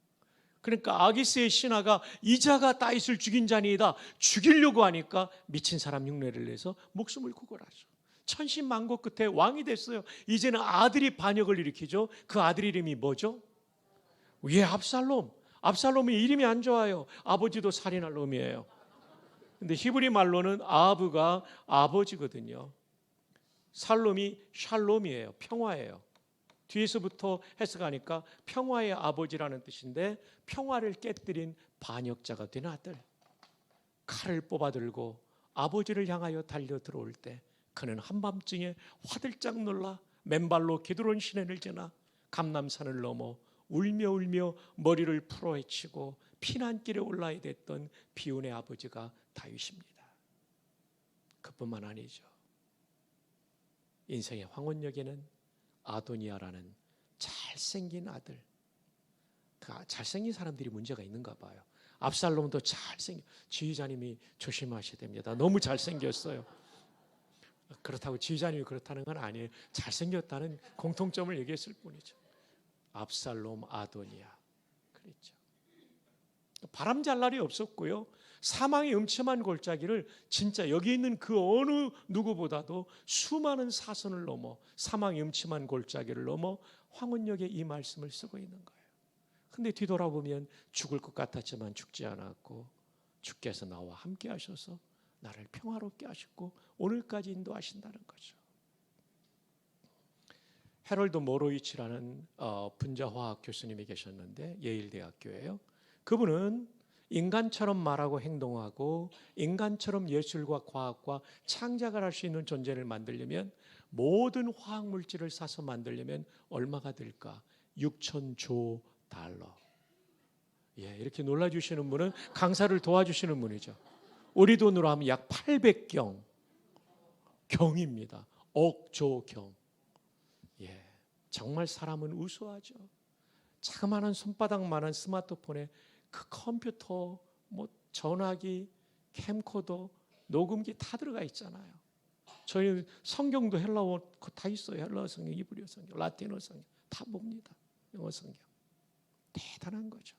그러니까 아기스의 신하가 이자가 다윗을 죽인 자니이다 죽이려고 하니까 미친 사람 흉내를 내서 목숨을 구걸하죠. 천신만고 끝에 왕이 됐어요. 이제는 아들이 반역을 일으키죠. 그 아들 이름이 뭐죠? 예, 압살롬. 압살롬이 이름이 안 좋아요. 아버지도 살인할 놈이에요. 근데 히브리 말로는 아브가 아버지거든요. 살롬이 샬롬이에요. 평화예요. 뒤에서부터 해석하니까 평화의 아버지라는 뜻인데 평화를 깨뜨린 반역자가 된 아들. 칼을 뽑아들고 아버지를 향하여 달려 들어올 때 그는 한밤중에 화들짝 놀라 맨발로 기드론 시내를 지나 감람산을 넘어 울며 머리를 풀어헤치고 피난길에 올라야 됐던 비운의 아버지가 다윗입니다. 그뿐만 아니죠. 인생의 황혼역에는 아도니아라는 잘생긴 아들. 잘생긴 사람들이 문제가 있는가 봐요. 압살롬도 잘생겨. 지휘자님이 조심하셔야 됩니다. 너무 잘생겼어요. 그렇다고 지휘자님이 그렇다는 건 아니에요. 잘생겼다는 공통점을 얘기했을 뿐이죠. 압살롬, 아도니아 그랬죠. 바람 잘 날이 없었고요. 사망의 음침한 골짜기를 진짜 여기 있는 그 어느 누구보다도 수많은 사선을 넘어 사망의 음침한 골짜기를 넘어 황혼역에 이 말씀을 쓰고 있는 거예요. 근데 뒤돌아보면 죽을 것 같았지만 죽지 않았고 주께서 나와 함께 하셔서 나를 평화롭게 하셨고 오늘까지 인도하신다는 거죠. 해럴드 모로이치라는 분자화학 교수님이 계셨는데 예일대학교예요. 그분은 인간처럼 말하고 행동하고 인간처럼 예술과 과학과 창작을 할 수 있는 존재를 만들려면 모든 화학물질을 사서 만들려면 얼마가 들까? $6,000조. 예, 이렇게 놀라주시는 분은 강사를 도와주시는 분이죠. 우리 돈으로 하면 약 800경 경입니다. 억조경. 예, 정말 사람은 우수하죠. 자그마한 손바닥만한 스마트폰에 그 컴퓨터, 뭐 전화기, 캠코더, 녹음기 다 들어가 있잖아요. 저희 성경도 헬라어 다 있어요. 헬라어 성경, 이브리어 성경, 라틴어 성경 다 봅니다. 영어 성경. 대단한 거죠.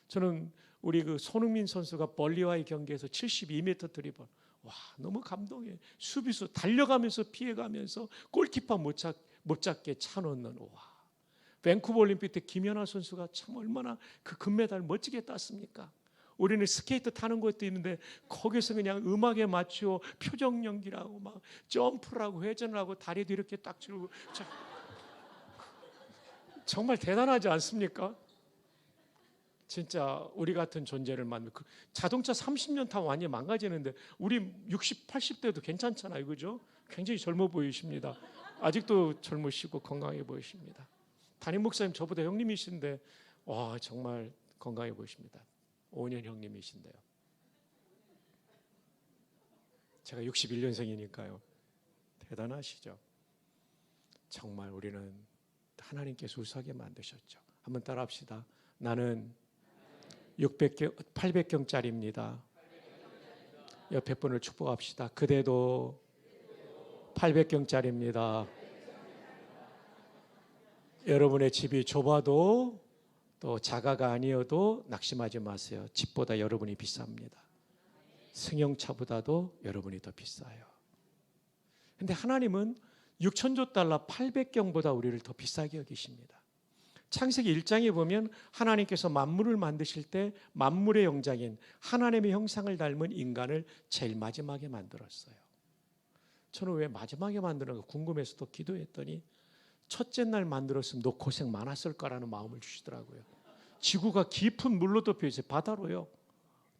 저는 우리 그 손흥민 선수가 볼리와의 경기에서 72m 드리블, 와, 너무 감동해. 수비수 달려가면서 피해가면서 골키퍼 못 잡게 차놓는, 와. 밴쿠버 올림픽 때 김연아 선수가 참 얼마나 그 금메달 멋지게 땄습니까? 우리는 스케이트 타는 것도 있는데 거기서 그냥 음악에 맞추어 표정 연기라고 막 점프를 하고 회전을 하고 다리도 이렇게 딱 들고, 정말 대단하지 않습니까? 진짜 우리 같은 존재를 만들고, 자동차 30년 타면 완전히 망가지는데 우리 60, 80대도 괜찮잖아요. 그죠? 굉장히 젊어 보이십니다. 아직도 젊으시고 건강해 보이십니다. 담임 목사님 저보다 형님이신데 와, 정말 건강해 보이십니다. 5년 형님이신데요. 제가 61년생이니까요. 대단하시죠? 정말 우리는 하나님께서 우수하게 만드셨죠. 한번 따라 합시다. 나는 800경짜리입니다. 옆에 분을 축복합시다. 그대도 800경짜리입니다. 여러분의 집이 좁아도 또 자가가 아니어도 낙심하지 마세요. 집보다 여러분이 비쌉니다. 승용차보다도 여러분이 더 비싸요. 근데 하나님은 6천조 달러 800경보다 우리를 더 비싸게 여기십니다. 창세기 1장에 보면 하나님께서 만물을 만드실 때 만물의 영장인 하나님의 형상을 닮은 인간을 제일 마지막에 만들었어요. 저는 왜 마지막에 만드는 거 궁금해서 또 기도했더니 첫째 날 만들었으면 너 고생 많았을 거라는 마음을 주시더라고요. 지구가 깊은 물로 덮여 있어요. 바다로요.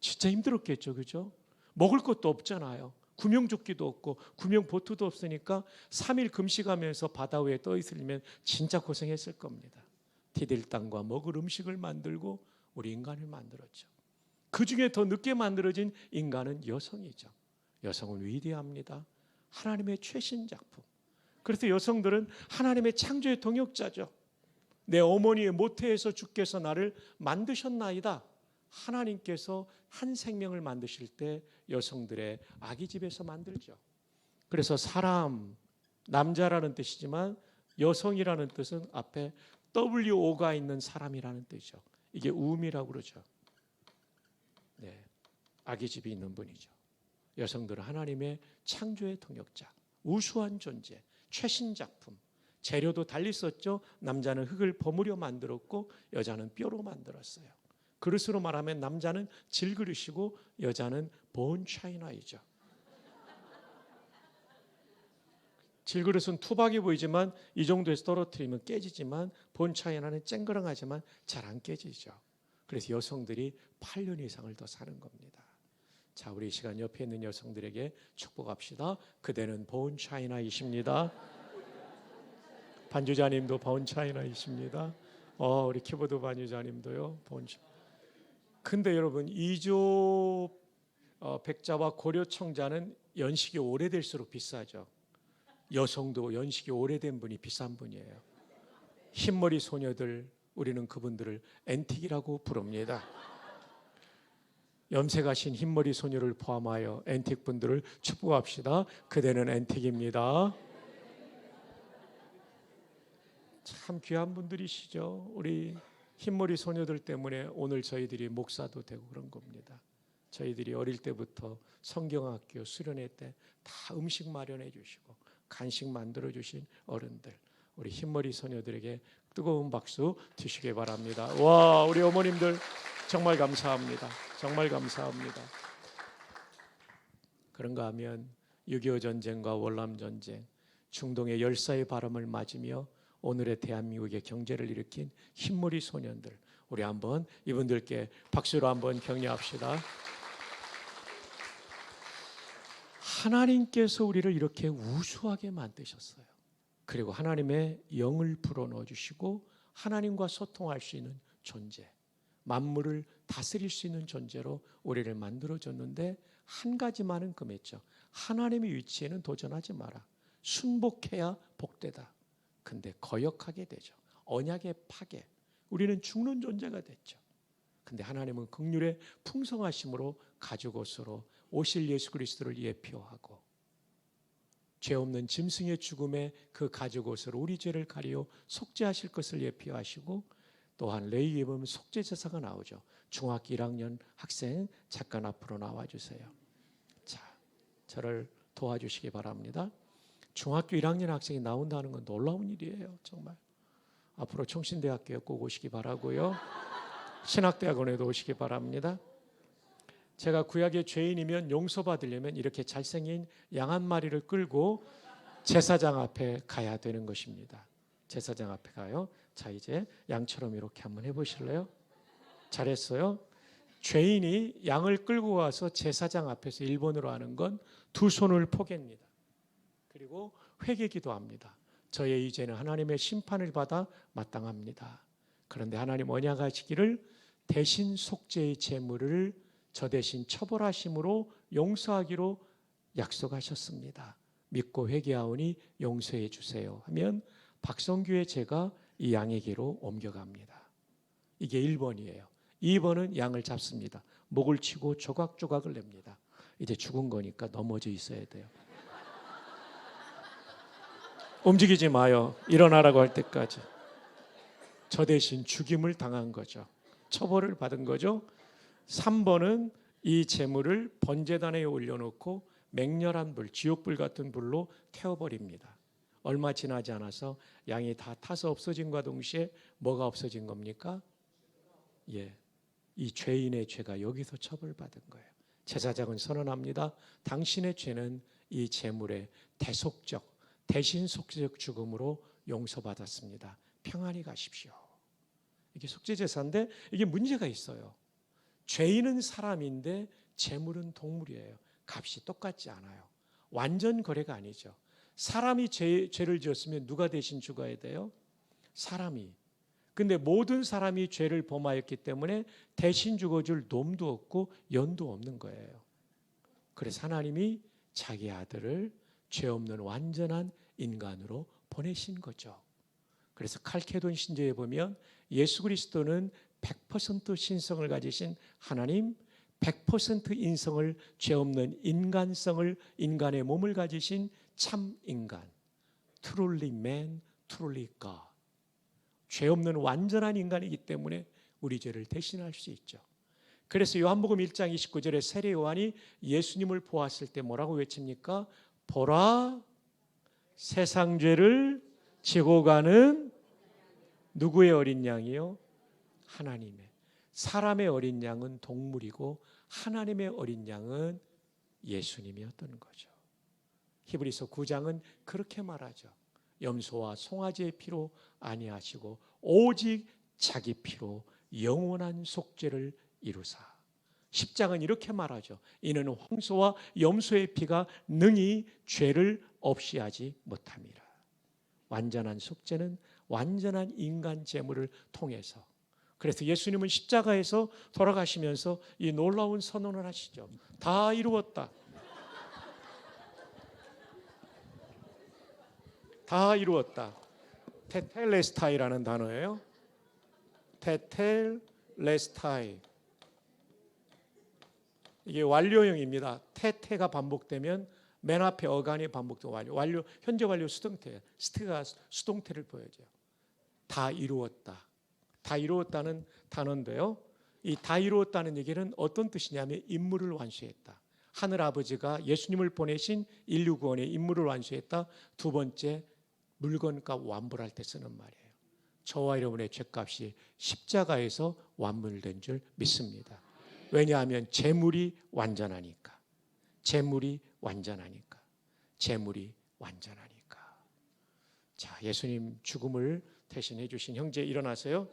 진짜 힘들었겠죠. 그죠? 먹을 것도 없잖아요. 구명조끼도 없고 구명보트도 없으니까 3일 금식하면서 바다 위에 떠 있으려면 진짜 고생했을 겁니다. 디딜 땅과 먹을 음식을 만들고 우리 인간을 만들었죠. 그중에 더 늦게 만들어진 인간은 여성이죠. 여성은 위대합니다. 하나님의 최신 작품. 그래서 여성들은 하나님의 창조의 동역자죠. 내 어머니의 모태에서 주께서 나를 만드셨나이다. 하나님께서 한 생명을 만드실 때 여성들의 아기 집에서 만들죠. 그래서 사람, 남자라는 뜻이지만 여성이라는 뜻은 앞에 WO가 있는 사람이라는 뜻이죠. 이게 우음이라고 그러죠. 네, 아기 집이 있는 분이죠. 여성들은 하나님의 창조의 동역자, 우수한 존재, 최신 작품. 재료도 달리 썼죠. 남자는 흙을 버무려 만들었고 여자는 뼈로 만들었어요. 그릇으로 말하면 남자는 질그릇이고 여자는 본 차이나이죠. 질그릇은 투박해 보이지만 이 정도에서 떨어뜨리면 깨지지만 본 차이나는 쨍그랑하지만 잘 안 깨지죠. 그래서 여성들이 8년 이상을 더 사는 겁니다. 자, 우리 이 시간 옆에 있는 여성들에게 축복합시다. 그대는 본 차이나이십니다. 반주자님도 본 차이나이십니다. 우리 키보드 반주자님도요. 근데 여러분 이조 백자와 고려청자는 연식이 오래될수록 비싸죠. 여성도 연식이 오래된 분이 비싼 분이에요. 흰머리 소녀들, 우리는 그분들을 앤틱이라고 부릅니다. 염색하신 흰머리 소녀를 포함하여 앤틱 분들을 축복합시다. 그대는 앤틱입니다. 참 귀한 분들이시죠. 우리 흰머리 소녀들 때문에 오늘 저희들이 목사도 되고 그런 겁니다. 저희들이 어릴 때부터 성경학교 수련회 때 다 음식 마련해 주시고 간식 만들어 주신 어른들, 우리 흰머리 소녀들에게 뜨거운 박수 주시기 바랍니다. 와, 우리 어머님들 정말 감사합니다. 정말 감사합니다. 그런가 하면 6.25 전쟁과 월남 전쟁, 중동의 열사의 바람을 맞으며 오늘의 대한민국의 경제를 일으킨 흰머리 소년들, 우리 한번 이분들께 박수로 한번 격려합시다. 하나님께서 우리를 이렇게 우수하게 만드셨어요. 그리고 하나님의 영을 불어넣어 주시고 하나님과 소통할 수 있는 존재, 만물을 다스릴 수 있는 존재로 우리를 만들어줬는데 한 가지만은 금했죠. 하나님의 위치에는 도전하지 마라. 순복해야 복되다. 근데 거역하게 되죠. 언약의 파괴. 우리는 죽는 존재가 됐죠. 근데 하나님은 긍휼의 풍성하심으로 가죽옷으로 오실 예수 그리스도를 예표하고 죄 없는 짐승의 죽음에 그 가죽옷으로 우리 죄를 가리어 속죄하실 것을 예표하시고 또한 레위기에 보면 속죄제사가 나오죠. 중학교 1학년 학생 잠깐 앞으로 나와주세요. 자, 저를 도와주시기 바랍니다. 중학교 1학년 학생이 나온다는 건 놀라운 일이에요. 정말. 앞으로 청신대학교에 꼭 오시기 바라고요. 신학대학원에도 오시기 바랍니다. 제가 구약의 죄인이면 용서받으려면 이렇게 잘생긴 양 한 마리를 끌고 제사장 앞에 가야 되는 것입니다. 제사장 앞에 가요. 자, 이제 양처럼 이렇게 한번 해보실래요? 잘했어요. 죄인이 양을 끌고 와서 제사장 앞에서 1번으로 하는 건 두 손을 포갭니다. 그리고 회개기도 합니다. 저의 이 죄는 하나님의 심판을 받아 마땅합니다. 그런데 하나님 언약하시기를 대신 속죄의 제물을 저 대신 처벌하심으로 용서하기로 약속하셨습니다. 믿고 회개하오니 용서해 주세요 하면 박성규의 죄가 이 양에게로 옮겨갑니다. 이게 1번이에요. 2번은 양을 잡습니다. 목을 치고 조각조각을 냅니다. 이제 죽은 거니까 넘어져 있어야 돼요. 움직이지 마요. 일어나라고 할 때까지. 저 대신 죽임을 당한 거죠. 처벌을 받은 거죠. 3번은 이 제물을 번제단에 올려놓고 맹렬한 불, 지옥불 같은 불로 태워버립니다. 얼마 지나지 않아서 양이 다 타서 없어진과 동시에 뭐가 없어진 겁니까? 이 죄인의 죄가 여기서 처벌받은 거예요. 제사장은 선언합니다. 당신의 죄는 이 제물의 대속적, 대신 속죄적 죽음으로 용서받았습니다. 평안히 가십시오. 이게 속죄제사인데 이게 문제가 있어요. 죄인은 사람인데 제물은 동물이에요. 값이 똑같지 않아요. 완전 거래가 아니죠. 사람이 죄를 지었으면 누가 대신 죽어야 돼요? 사람이. 근데 모든 사람이 죄를 범하였기 때문에 대신 죽어줄 놈도 없고 연도 없는 거예요. 그래서 하나님이 자기 아들을 죄 없는 완전한 인간으로 보내신 거죠. 그래서 칼케돈 신조에 보면 예수 그리스도는 100% 신성을 가지신 하나님, 100% 인성을, 죄 없는 인간성을, 인간의 몸을 가지신 참 인간, truly man, truly God. 죄 없는 완전한 인간이기 때문에 우리 죄를 대신할 수 있죠. 그래서 요한복음 1장 29절에 세례 요한이 예수님을 보았을 때 뭐라고 외칩니까? 보라, 세상 죄를 지고 가는 누구의 어린 양이요? 하나님의. 사람의 어린 양은 동물이고 하나님의 어린 양은 예수님이었던 거죠. 히브리서 9장은 그렇게 말하죠. 염소와 송아지의 피로 아니하시고 오직 자기 피로 영원한 속죄를 이루사. 10장은 이렇게 말하죠. 이는 홍소와 염소의 피가 능히 죄를 없이 하지 못함이라. 완전한 속죄는 완전한 인간 제물을 통해서. 그래서 예수님은 십자가에서 돌아가시면서 이 놀라운 선언을 하시죠. 다 이루었다. 다 이루었다. 테텔레스타이라는 단어예요. 테텔레스타이. 이게 완료형입니다. 테테가 반복되면 맨 앞에 어간이 반복되고 완료, 현재 완료 수동태예요. 스트가 수동태를 보여줘요. 다 이루었다. 다 이루었다는 단어인데요. 이 다 이루었다는 얘기는 어떤 뜻이냐면 임무를 완수했다. 하늘 아버지가 예수님을 보내신 인류 구원의 임무를 완수했다. 두 번째, 물건값 완불할 때 쓰는 말이에요. 저와 여러분의 죄값이 십자가에서 완물된 줄 믿습니다. 왜냐하면 재물이 완전하니까. 재물이 완전하니까. 재물이 완전하니까. 자, 예수님 죽음을 대신해 주신 형제 일어나세요.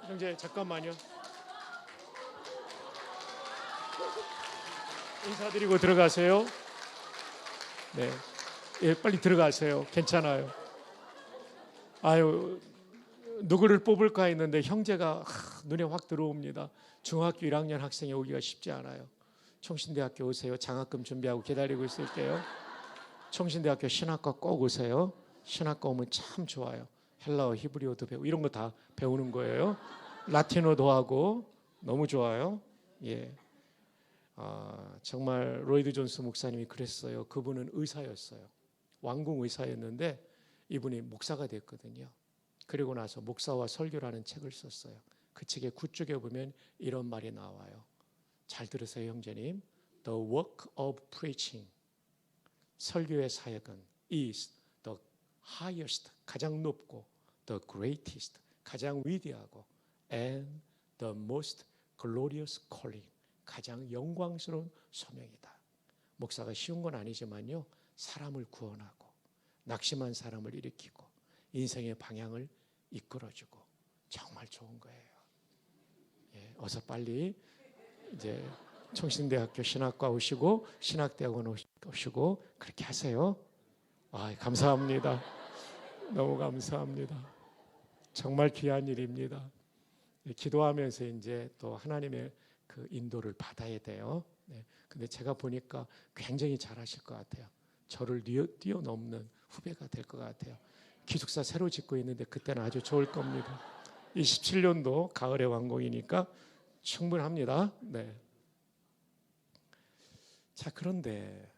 형제 잠깐만요. 인사드리고 들어가세요. 네, 예, 빨리 들어가세요. 괜찮아요. 아유, 누구를 뽑을까 했는데 형제가 눈에 확 들어옵니다. 중학교 1학년 학생이 오기가 쉽지 않아요. 총신대학교 오세요. 장학금 준비하고 기다리고 있을게요. 총신대학교 신학과 꼭 오세요. 신학과 오면 참 좋아요. 헬라어, 히브리어도 배우고 이런 거 다 배우는 거예요. 라틴어도 하고 너무 좋아요. 예. 정말 로이드 존스 목사님이 그랬어요. 그분은 의사였어요. 왕궁 의사였는데 이분이 목사가 됐거든요. 그리고 나서 목사와 설교라는 책을 썼어요. 그 책의 굿쪽에 보면 이런 말이 나와요. 잘 들으세요, 형제님. The work of preaching, 설교의 사역은 is the highest, 가장 높고 the greatest, 가장 위대하고 and the most glorious calling, 가장 영광스러운 소명이다. 목사가 쉬운 건 아니지만요, 사람을 구원하고 낙심한 사람을 일으키고 인생의 방향을 이끌어주고 정말 좋은 거예요. 예, 어서 빨리 이제 총신대학교 신학과 오시고 신학대학원 오시고 그렇게 하세요. 감사합니다. 너무 감사합니다. 정말 귀한 일입니다. 기도하면서 이제 또 하나님의 그 인도를 받아야 돼요. 네. 근데 제가 보니까 굉장히 잘하실 것 같아요. 저를 뛰어넘는 후배가 될 것 같아요. 기숙사 새로 짓고 있는데 그때는 아주 좋을 겁니다. 27년도 가을의 완공이니까 충분합니다. 네. 자, 그런데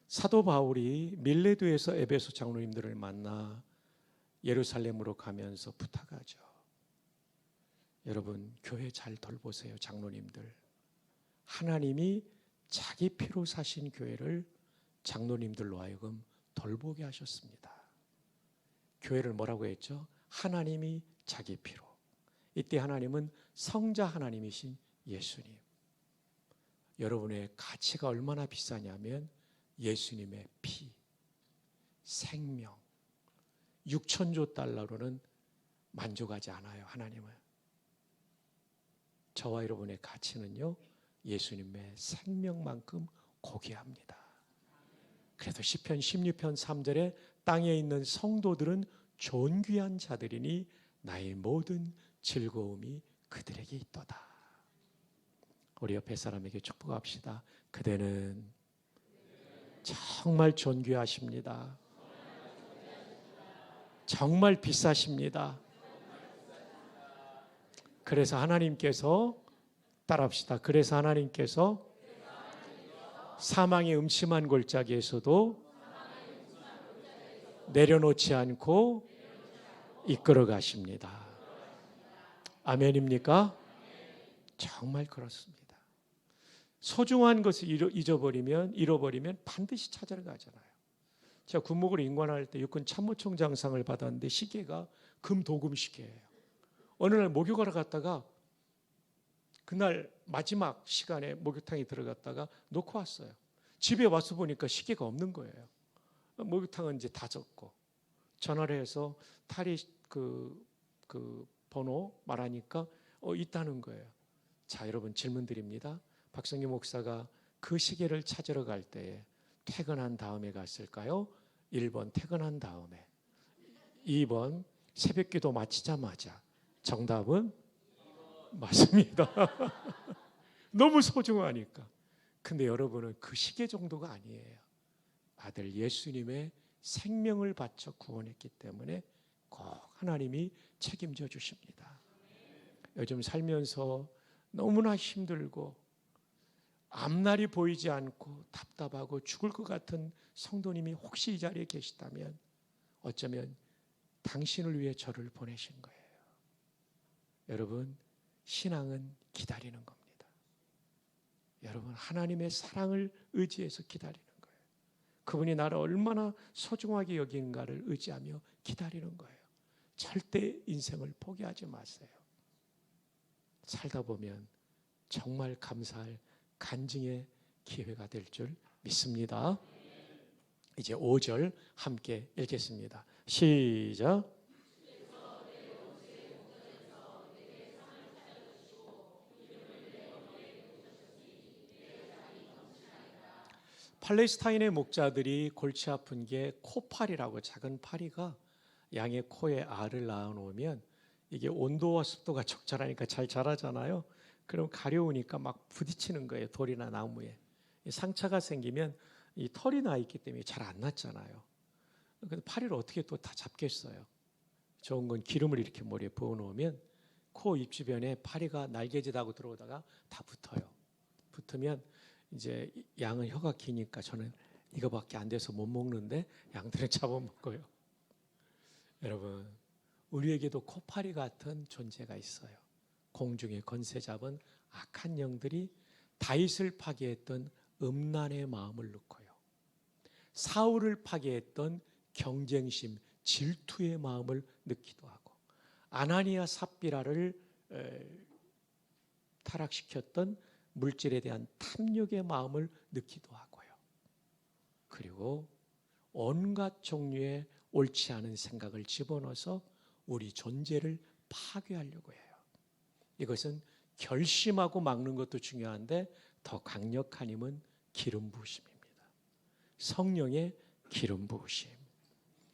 사도 바울이 밀레도에서 에베소 장로님들을 만나 예루살렘으로 가면서 부탁하죠. 여러분, 교회 잘 돌보세요, 장로님들. 하나님이 자기 피로 사신 교회를 장로님들로 하여금 돌보게 하셨습니다. 교회를 뭐라고 했죠? 하나님이 자기 피로. 이때 하나님은 성자 하나님이신 예수님. 여러분의 가치가 얼마나 비싸냐면 예수님의 피, 생명, 6천조 달러로는 만족하지 않아요, 하나님은. 저와 여러분의 가치는요, 예수님의 생명만큼 고귀합니다. 그래서 시편 16편 3절에 땅에 있는 성도들은 존귀한 자들이니 나의 모든 즐거움이 그들에게 있도다. 우리 옆에 사람에게 축복합시다. 그대는 정말 존귀하십니다. 정말 비싸십니다. 그래서 하나님께서 따라합시다. 그래서 하나님께서 사망의 음침한 골짜기에서도 내려놓지 않고 이끌어 가십니다. 아멘입니까? 정말 그렇습니다. 소중한 것을 잃어버리면 반드시 찾으러 가잖아요. 제가 군목을 임관할 때 육군 참모총장상을 받았는데 시계가 금도금 시계예요. 어느 날 목욕하러 갔다가 그날 마지막 시간에 목욕탕에 들어갔다가 놓고 왔어요. 집에 와서 보니까 시계가 없는 거예요. 목욕탕은 이제 닫았고 전화를 해서 탈의 그 번호 말하니까 있다는 거예요. 자, 여러분 질문 드립니다. 박성규 목사가 그 시계를 찾으러 갈 때에 퇴근한 다음에 갔을까요? 1번 퇴근한 다음에, 2번 새벽기도 마치자마자. 정답은 맞습니다. 너무 소중하니까. 근데 여러분은 그 시계 정도가 아니에요. 아들 예수님의 생명을 바쳐 구원했기 때문에 꼭 하나님이 책임져 주십니다. 요즘 살면서 너무나 힘들고 앞날이 보이지 않고 답답하고 죽을 것 같은 성도님이 혹시 이 자리에 계시다면 어쩌면 당신을 위해 저를 보내신 거예요. 여러분, 신앙은 기다리는 겁니다. 여러분, 하나님의 사랑을 의지해서 기다리는 거예요. 그분이 나를 얼마나 소중하게 여긴가를 의지하며 기다리는 거예요. 절대 인생을 포기하지 마세요. 살다 보면 정말 감사할 간증의 기회가 될 줄 믿습니다. 이제 5절 함께 읽겠습니다. 시작. 팔레스타인의 목자들이 골치 아픈 게 코파리라고 작은 파리가 양의 코에 알을 낳아놓으면 이게 온도와 습도가 적절하니까 잘 자라잖아요. 그럼 가려우니까 막 부딪히는 거예요. 돌이나 나무에. 상처가 생기면 이 털이 나 있기 때문에 잘 안 났잖아요. 근데 파리를 어떻게 또 다 잡겠어요. 좋은 건 기름을 이렇게 머리에 부어놓으면 코 입 주변에 파리가 날개짓하고 들어오다가 다 붙어요. 붙으면 이제 양은 혀가 기니까 저는 이거밖에 안 돼서 못 먹는데 양들은 잡아먹어요. 여러분, 우리에게도 코파리 같은 존재가 있어요. 공중에 권세 잡은 악한 영들이 다윗을 파괴했던 음란의 마음을 넣고요. 사울을 파괴했던 경쟁심, 질투의 마음을 넣기도 하고, 아나니아 삽비라를 타락시켰던 물질에 대한 탐욕의 마음을 넣기도 하고요. 그리고 온갖 종류의 옳지 않은 생각을 집어넣어서 우리 존재를 파괴하려고 해요. 이것은 결심하고 막는 것도 중요한데 더 강력한 힘은 기름 부으심입니다. 성령의 기름 부으심.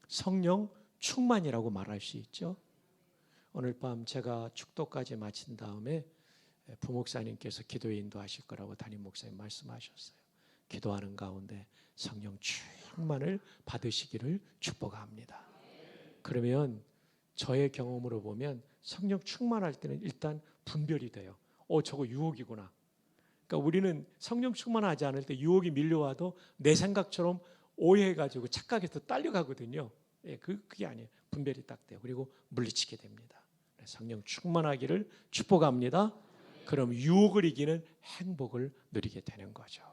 성령 충만이라고 말할 수 있죠. 오늘 밤 제가 축도까지 마친 다음에 부목사님께서 기도에 인도하실 거라고 담임 목사님 말씀하셨어요. 기도하는 가운데 성령 충만을 받으시기를 축복합니다. 그러면 저의 경험으로 보면 성령 충만할 때는 일단 분별이 돼요. 저거 유혹이구나. 그러니까 우리는 성령 충만하지 않을 때 유혹이 밀려와도 내 생각처럼 오해해가지고 착각해서 딸려가거든요. 그게 아니에요. 분별이 딱 돼요. 그리고 물리치게 됩니다. 성령 충만하기를 축복합니다. 그럼 유혹을 이기는 행복을 누리게 되는 거죠.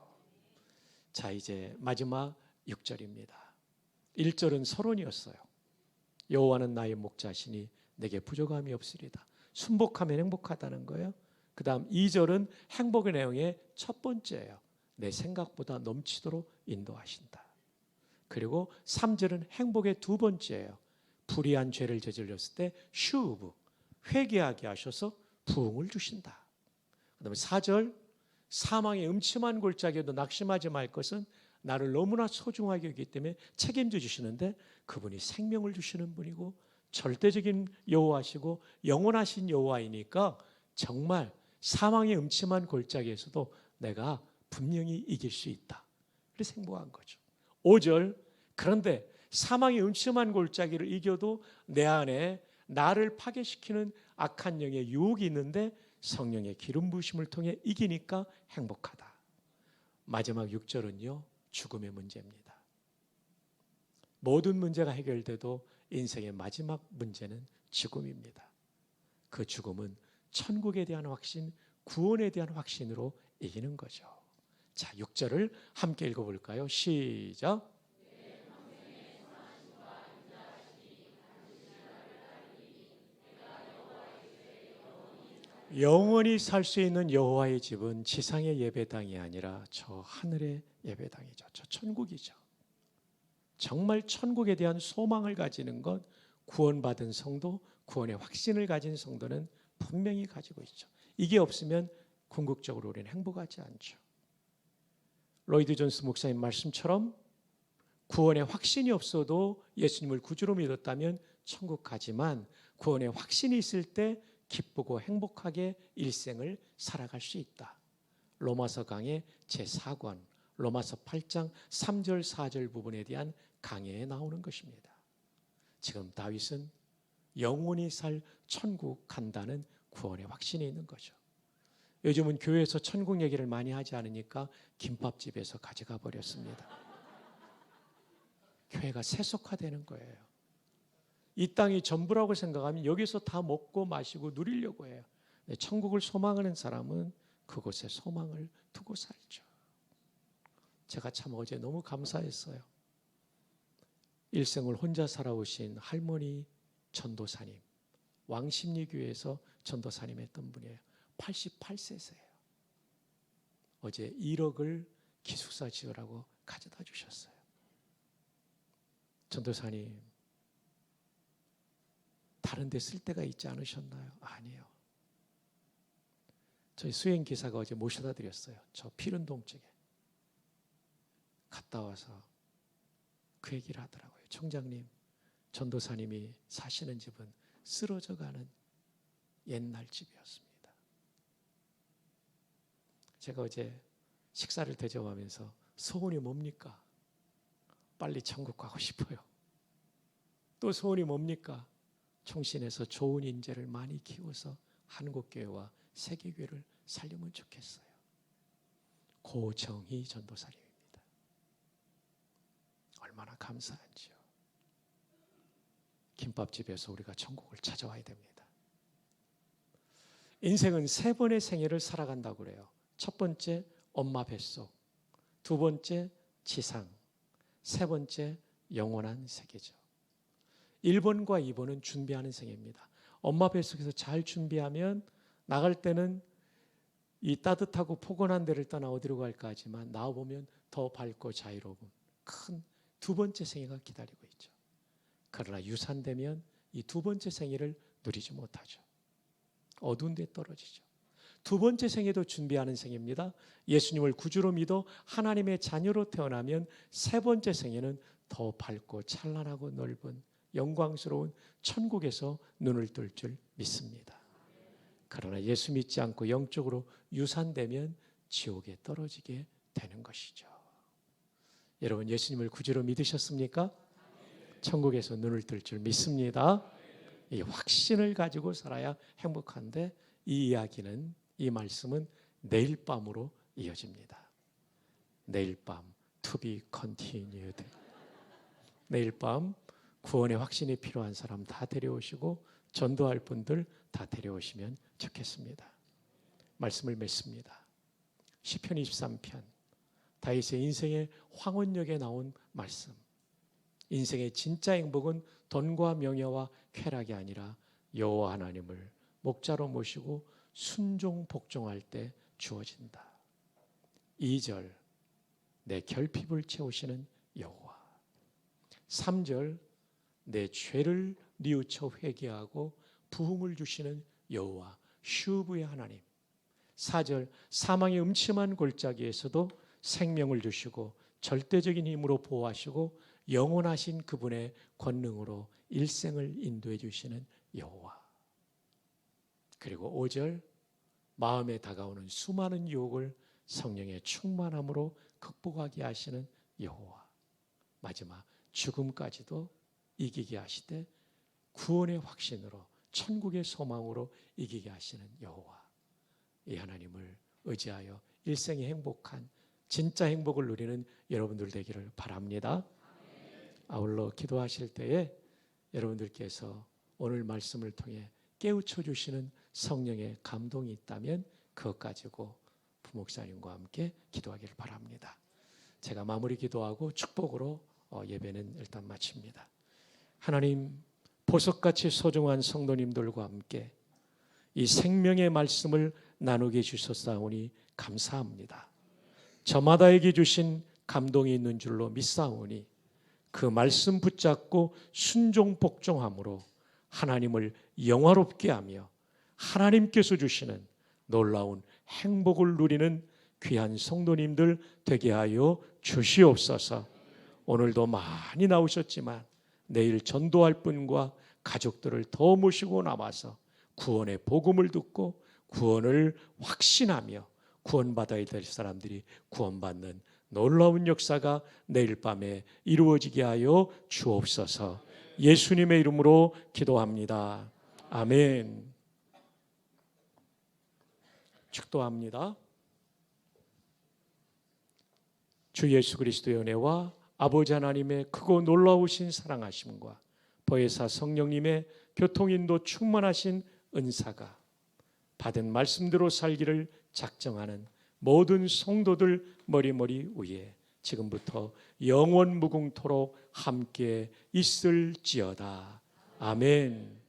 자, 이제 마지막 6절입니다. 1절은 서론이었어요. 여호와는 나의 목자시니 내게 부족함이 없으리다. 순복하면 행복하다는 거예요. 그 다음 2절은 행복의 내용의 첫 번째예요. 내 생각보다 넘치도록 인도하신다. 그리고 3절은 행복의 두 번째예요. 불의한 죄를 저질렀을 때 슈브, 회개하게 하셔서 부흥을 주신다. 그 다음에 4절, 사망의 음침한 골짜기에도 낙심하지 말 것은 나를 너무나 소중하게 여기기 때문에 책임져 주시는데 그분이 생명을 주시는 분이고 절대적인 여호와시고 영원하신 여호와이니까 정말 사망의 음침한 골짜기에서도 내가 분명히 이길 수 있다. 그래서 행복한 거죠. 5절, 그런데 사망의 음침한 골짜기를 이겨도 내 안에 나를 파괴시키는 악한 영의 유혹이 있는데 성령의 기름 부으심을 통해 이기니까 행복하다. 마지막 6절은요, 죽음의 문제입니다. 모든 문제가 해결돼도 인생의 마지막 문제는 죽음입니다. 그 죽음은 천국에 대한 확신, 구원에 대한 확신으로 이기는 거죠. 자, 6절을 함께 읽어볼까요? 시작. 영원히 살 수 있는 여호와의 집은 지상의 예배당이 아니라 저 하늘의 예배당이죠. 저 천국이죠. 정말 천국에 대한 소망을 가지는 것, 구원받은 성도, 구원의 확신을 가진 성도는 분명히 가지고 있죠. 이게 없으면 궁극적으로 우리는 행복하지 않죠. 로이드 존스 목사님 말씀처럼 구원의 확신이 없어도 예수님을 구주로 믿었다면 천국 가지만 구원의 확신이 있을 때 기쁘고 행복하게 일생을 살아갈 수 있다. 로마서 강의 제4권, 로마서 8장 3절 4절 부분에 대한 강해에 나오는 것입니다. 지금 다윗은 영원히 살 천국 간다는 구원의 확신이 있는 거죠. 요즘은 교회에서 천국 얘기를 많이 하지 않으니까 김밥집에서 가져가 버렸습니다. 교회가 세속화되는 거예요. 이 땅이 전부라고 생각하면 여기서 다 먹고 마시고 누리려고 해요. 천국을 소망하는 사람은 그곳에 소망을 두고 살죠. 제가 참 어제 너무 감사했어요. 일생을 혼자 살아오신 할머니 전도사님, 왕십리교회에서 전도사님 했던 분이에요. 88세세요. 어제 1억을 기숙사 지으라고 가져다 주셨어요. 전도사님, 다른 데 쓸 데가 있지 않으셨나요? 아니요. 저희 수행기사가 어제 모셔다 드렸어요. 저 피른동 쪽에. 갔다 와서 그 얘기를 하더라고요. 총장님, 전도사님이 사시는 집은 쓰러져가는 옛날 집이었습니다. 제가 어제 식사를 대접하면서 소원이 뭡니까? 빨리 천국 가고 싶어요. 또 소원이 뭡니까? 총신에서 좋은 인재를 많이 키워서 한국교회와 세계교회를 살리면 좋겠어요. 고정희 전도사님입니다. 얼마나 감사한지요. 김밥집에서 우리가 천국을 찾아와야 됩니다. 인생은 3번의 생애를 살아간다고 그래요. 첫 번째 엄마 뱃속, 두 번째 지상, 세 번째 영원한 세계죠. 1번과 2번은 준비하는 생애입니다. 엄마 뱃속에서 잘 준비하면 나갈 때는 이 따뜻하고 포근한 데를 떠나 어디로 갈까 하지만 나와보면 더 밝고 자유로운 큰 두 번째 생애가 기다리고 있죠. 그러나 유산되면 이 두 번째 생애를 누리지 못하죠. 어두운 데 떨어지죠. 두 번째 생애도 준비하는 생애입니다. 예수님을 구주로 믿어 하나님의 자녀로 태어나면 세 번째 생애는 더 밝고 찬란하고 넓은 영광스러운 천국에서 눈을 뜰 줄 믿습니다. 그러나 예수 믿지 않고 영적으로 유산되면 지옥에 떨어지게 되는 것이죠. 여러분 예수님을 구주로 믿으셨습니까? 천국에서 눈을 뜰 줄 믿습니다. 이 확신을 가지고 살아야 행복한데 이 이야기는, 이 말씀은 내일 밤으로 이어집니다. 내일 밤 to be continued. 내일 밤 구원의 확신이 필요한 사람 다 데려오시고 전도할 분들 다 데려오시면 좋겠습니다. 말씀을 맺습니다. 시편 23편 다윗의 인생의 황혼역에 나온 말씀. 인생의 진짜 행복은 돈과 명예와 쾌락이 아니라 여호와 하나님을 목자로 모시고 순종 복종할 때 주어진다. 2절 내 결핍을 채우시는 여호와. 3절 내 죄를 뉘우쳐 회개하고 부흥을 주시는 여호와 슈브의 하나님. 4절 사망의 음침한 골짜기에서도 생명을 주시고 절대적인 힘으로 보호하시고 영원하신 그분의 권능으로 일생을 인도해 주시는 여호와. 그리고 5절 마음에 다가오는 수많은 유혹을 성령의 충만함으로 극복하게 하시는 여호와. 마지막 죽음까지도 이기게 하시되 구원의 확신으로 천국의 소망으로 이기게 하시는 여호와. 이 하나님을 의지하여 일생의 행복한 진짜 행복을 누리는 여러분들 되기를 바랍니다. 아울러 기도하실 때에 여러분들께서 오늘 말씀을 통해 깨우쳐 주시는 성령의 감동이 있다면 그것 가지고 부목사님과 함께 기도하기를 바랍니다. 제가 마무리 기도하고 축복으로 예배는 일단 마칩니다. 하나님, 보석같이 소중한 성도님들과 함께 이 생명의 말씀을 나누게 주셨사오니 감사합니다. 저마다에게 주신 감동이 있는 줄로 믿사오니 그 말씀 붙잡고 순종 복종함으로 하나님을 영화롭게 하며 하나님께서 주시는 놀라운 행복을 누리는 귀한 성도님들 되게 하여 주시옵소서. 오늘도 많이 나오셨지만 내일 전도할 분과 가족들을 더 모시고 나와서 구원의 복음을 듣고 구원을 확신하며 구원받아야 될 사람들이 구원받는 놀라운 역사가 내일 밤에 이루어지게 하여 주옵소서. 예수님의 이름으로 기도합니다. 아멘. 축도합니다. 주 예수 그리스도의 은혜와 아버지 하나님의 크고 놀라우신 사랑하심과 보혜사 성령님의 교통인도 충만하신 은사가 받은 말씀대로 살기를 작정하는 모든 성도들 머리머리 위에 지금부터 영원 무궁토록 함께 있을지어다. 아멘.